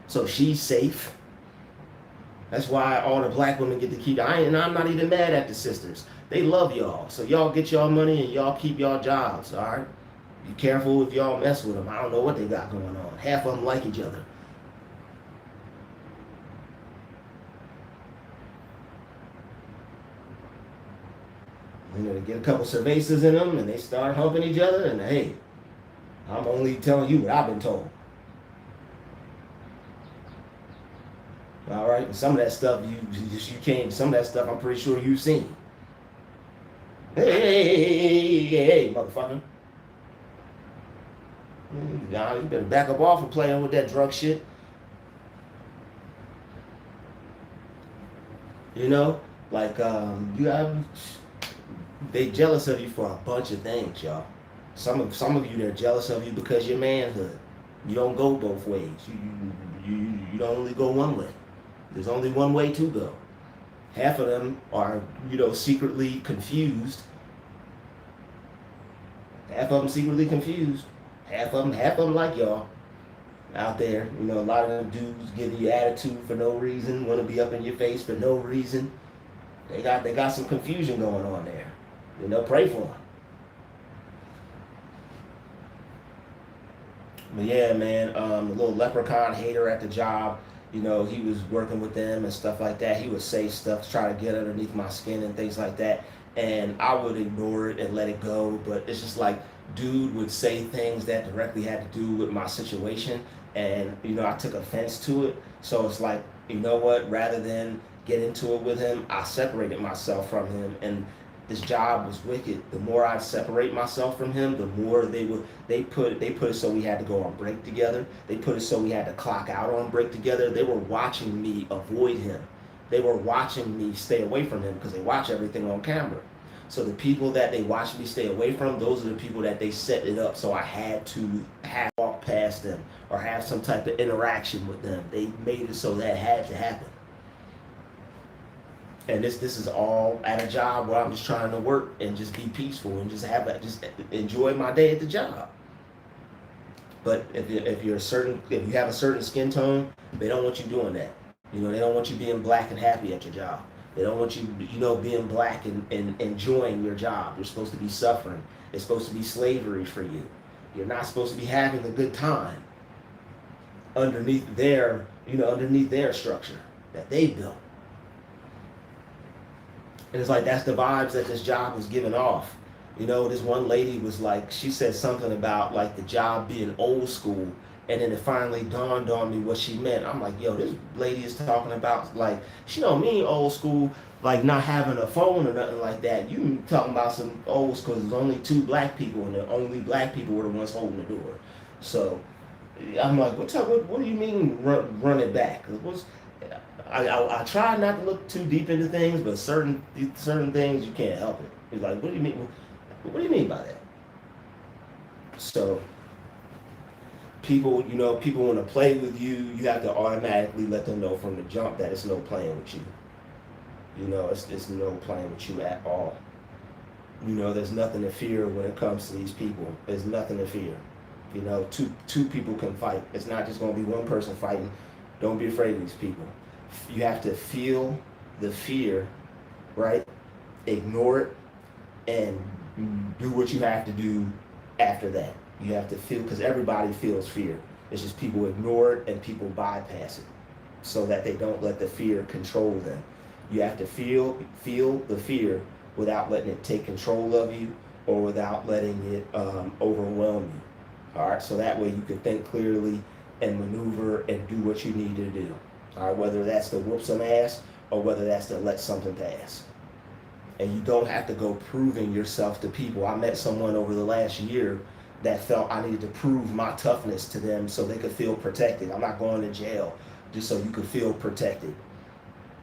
so she's safe. That's why all the black women get to keep. I'm not even mad at the sisters. They love y'all, so y'all get y'all money and y'all keep y'all jobs. All right. Be careful if y'all mess with them. I don't know what they got going on. Half of them like each other. You know, they get a couple cervezas in them and they start humping each other. And hey, I'm only telling you what I've been told. All right, and some of that stuff you can't. Some of that stuff I'm pretty sure you've seen. Hey, motherfucker! Nah, you better back up off of playing with that drug shit. You know, like you have. They jealous of you for a bunch of things, y'all. Some of you they're jealous of you because your manhood. You don't go both ways. You don't only go one way. There's only one way to go. Half of them are, secretly confused. Half of them secretly confused. Half of them like y'all out there. A lot of them dudes giving you attitude for no reason, want to be up in your face for no reason. They got some confusion going on there. Pray for them. But yeah, man, the little leprechaun hater at the job, he was working with them and stuff like that. He would say stuff, try to get underneath my skin and things like that. And I would ignore it and let it go. But it's just like, dude would say things that directly had to do with my situation. And, I took offense to it. So it's like, you know what, rather than get into it with him, I separated myself from him. And this job was wicked. The more I separate myself from him, the more they put it so we had to go on break together. They put it so we had to clock out on break together. They were watching me avoid him. They were watching me stay away from him because they watch everything on camera. So the people that they watched me stay away from, those are the people that they set it up so I had to walk past them or have some type of interaction with them. They made it so that had to happen. And this is all at a job where I'm just trying to work and just be peaceful and just enjoy my day at the job. But if you have a certain skin tone, they don't want you doing that. They don't want you being black and happy at your job. They don't want you, being black and enjoying your job. You're supposed to be suffering. It's supposed to be slavery for you. You're not supposed to be having a good time underneath their structure that they built. And it's like, that's the vibes that this job was giving off. This one lady was like, she said something about like the job being old school. And then it finally dawned on me what she meant. I'm like, yo, this lady is talking about like, she don't mean old school, like not having a phone or nothing like that. You talking about some old school, there's only 2 black people and the only black people were the ones holding the door. So I'm like, what do you mean run it back? I try not to look too deep into things, but certain things you can't help it. It's like, what do you mean? What do you mean by that? So people want to play with you. You have to automatically let them know from the jump that it's no playing with you. It's no playing with you at all. There's nothing to fear when it comes to these people. There's nothing to fear. You know, two people can fight. It's not just going to be one person fighting. Don't be afraid of these people. You have to feel the fear, right? Ignore it and do what you have to do after that. You have to feel, because everybody feels fear. It's just people ignore it and people bypass it so that they don't let the fear control them. You have to feel the fear without letting it take control of you or without letting it overwhelm you. All right, so that way you can think clearly and maneuver and do what you need to do. All right, whether that's to whoop some ass or whether that's to let something pass. And you don't have to go proving yourself to people. I met someone over the last year that felt I needed to prove my toughness to them so they could feel protected. I'm not going to jail just so you could feel protected.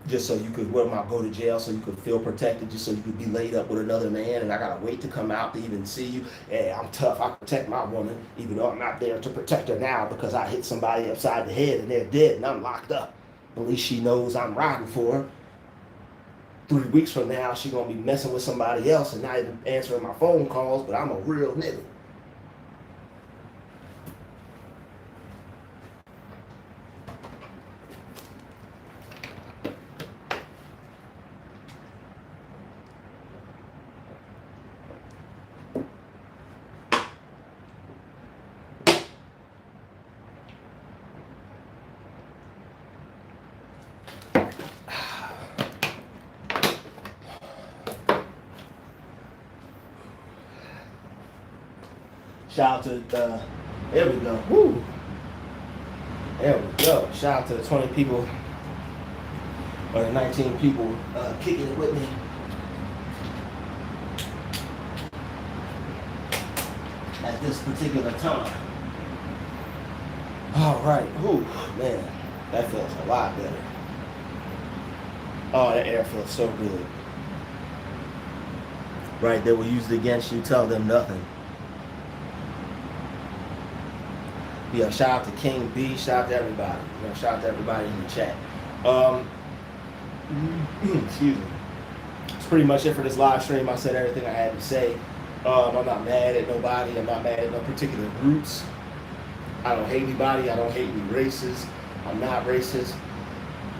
Just so you could, what am I, go to jail so you could feel protected, just so you could be laid up with another man and I gotta wait to come out to even see you. Hey, I'm tough, I protect my woman, even though I'm not there to protect her now because I hit somebody upside the head and they're dead and I'm locked up. At least she knows I'm riding for her. 3 weeks from now, she's gonna be messing with somebody else and not even answering my phone calls, but I'm a real nigga. Shout out to there we go. Woo. There we go. Shout out to the 20 people or the 19 people kicking it with me. At this particular time. All right. Whew, man, that feels a lot better. Oh, that air feels so good. Right, they will use it against you. Tell them nothing. Yeah, shout out to King B, shout out to everybody. You know, shout out to everybody in the chat. Excuse me. That's pretty much it for this live stream. I said everything I had to say. I'm not mad at nobody. I'm not mad at no particular groups. I don't hate anybody. I don't hate any races. I'm not racist.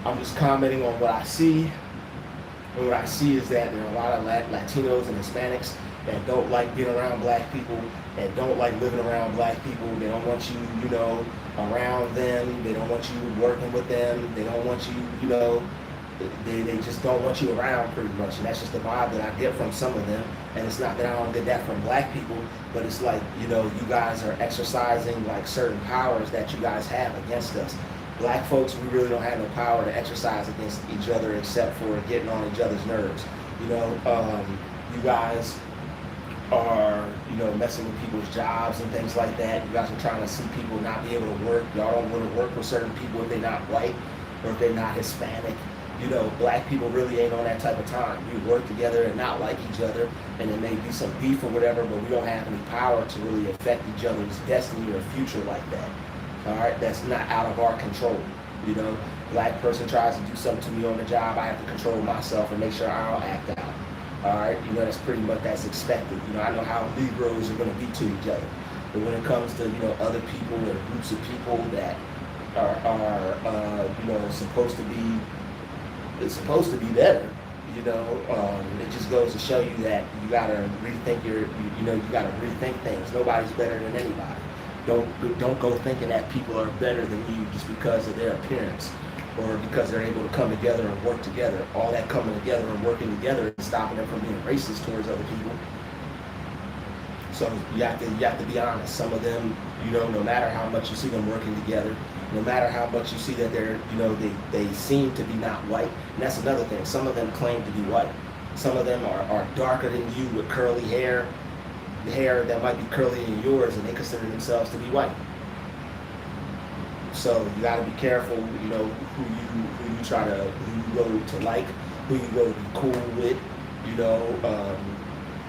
I'm just commenting on what I see. And what I see is that there are a lot of Latinos and Hispanics that don't like being around black people and don't like living around black people. They don't want you, you know, around them. They don't want you working with them. They don't want you, you know, they just don't want you around pretty much. And that's just the vibe that I get from some of them. And it's not that I don't get that from black people, but it's like, you know, you guys are exercising like certain powers that you guys have against us. Black folks, we really don't have no power to exercise against each other except for getting on each other's nerves. You know, you guys are, you know, messing with people's jobs and things like that. You guys are trying to see people not be able to work. Y'all don't want to work with certain people if they're not white or if they're not Hispanic. You know, black people really ain't on that type of time. We work together and not like each other, and there may be some beef or whatever, but we don't have any power to really affect each other's destiny or future like that. All right, that's not out of our control. You know, black person tries to do something to me on the job, I have to control myself and make sure I don't act out. All right, you know, that's pretty much, that's expected. You know, I know how Negroes are going to be to each other. But when it comes to, you know, other people or groups of people that are you know, supposed to be, it's supposed to be better, you know, it just goes to show you that you got to rethink you know, you got to rethink things. Nobody's better than anybody. Don't go thinking that people are better than you just because of their appearance or because they're able to come together and work together. All that coming together and working together is stopping them from being racist towards other people. So you have to be honest. Some of them, you know, no matter how much you see them working together, no matter how much you see that they're, you know, they seem to be not white. And that's another thing. Some of them claim to be white. Some of them are darker than you with curly hair, the hair that might be curly in yours, and they consider themselves to be white. So you got to be careful, you know, who you go to like, who you go to be cool with, you know.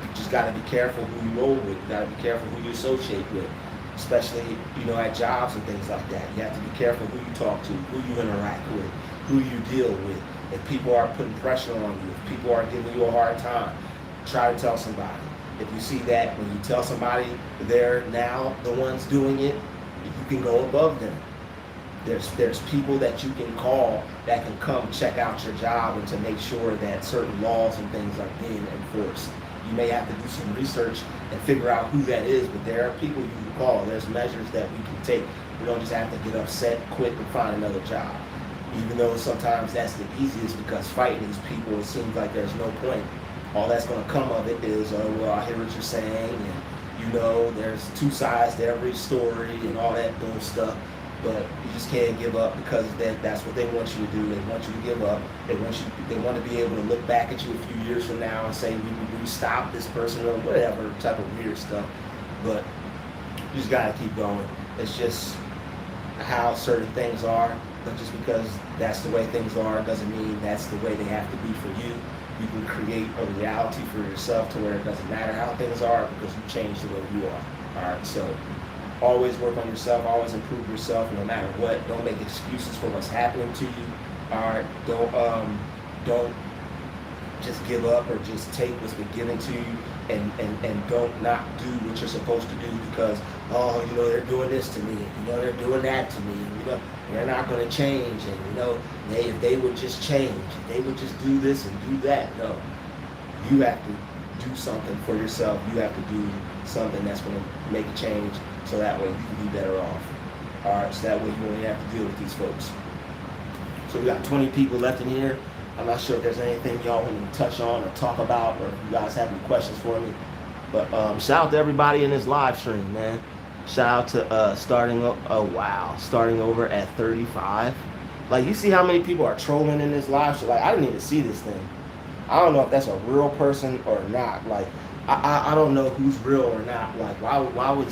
You just got to be careful who you roll with. You got to be careful who you associate with, especially, you know, at jobs and things like that. You have to be careful who you talk to, who you interact with, who you deal with. If people are putting pressure on you, if people are giving you a hard time, try to tell somebody. If you see that when you tell somebody they're now the ones doing it, you can go above them. There's people that you can call that can come check out your job and to make sure that certain laws and things are being enforced. You may have to do some research and figure out who that is, but there are people you can call. There's measures that we can take. We don't just have to get upset, quit, and find another job. Even though sometimes that's the easiest, because fighting these people, it seems like there's no point. All that's going to come of it is, oh, well, I hear what you're saying, and there's two sides to every story and all that bull stuff. But you just can't give up, because that's what they want you to do. They want you to give up. They want to be able to look back at you a few years from now and say, we stopped this person, or whatever type of weird stuff. But you just gotta keep going. It's just how certain things are. But just because that's the way things are doesn't mean that's the way they have to be for you. You can create a reality for yourself to where it doesn't matter how things are, because you change the way you are. All right, so always work on yourself, always improve yourself, no matter what. Don't make excuses for what's happening to you. All right, don't just give up or just take what's been given to you, and don't not do what you're supposed to do because, they're doing this to me, they're doing that to me, they're not going to change, and if they would just change, if they would just do this and do that. No, you have to do something for yourself. You have to do something that's going to make a change, so that way you can be better off. All right, so that way you won't have to deal with these folks. So we got 20 people left in here. I'm not sure if there's anything y'all want to touch on or talk about, or if you guys have any questions for me. But shout out to everybody in this live stream, man. Shout out to starting over at 35. Like, you see how many people are trolling in this live stream? Like, I didn't even see this thing. I don't know if that's a real person or not. Like, I don't know who's real or not. Like, why would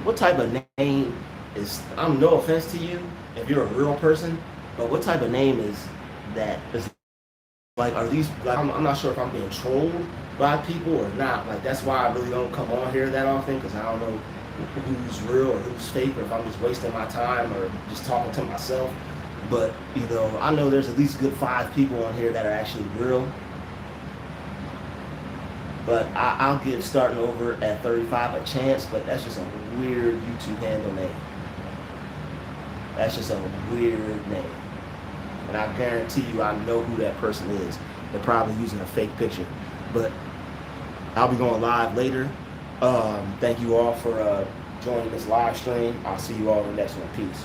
what type of name is, I'm no offense to you if you're a real person, but what type of name is that? Is, like, are these, like, I'm not sure if I'm being trolled by people or not. Like, that's why I really don't come on here that often, because I don't know who's real or who's fake, or if I'm just wasting my time or just talking to myself. But I know there's at least a good 5 people on here that are actually real. But I'll give starting over at 35 a chance, but that's just a weird YouTube handle name. That's just a weird name. And I guarantee you I know who that person is. They're probably using a fake picture. But I'll be going live later. Thank you all for joining this live stream. I'll see you all in the next one. Peace.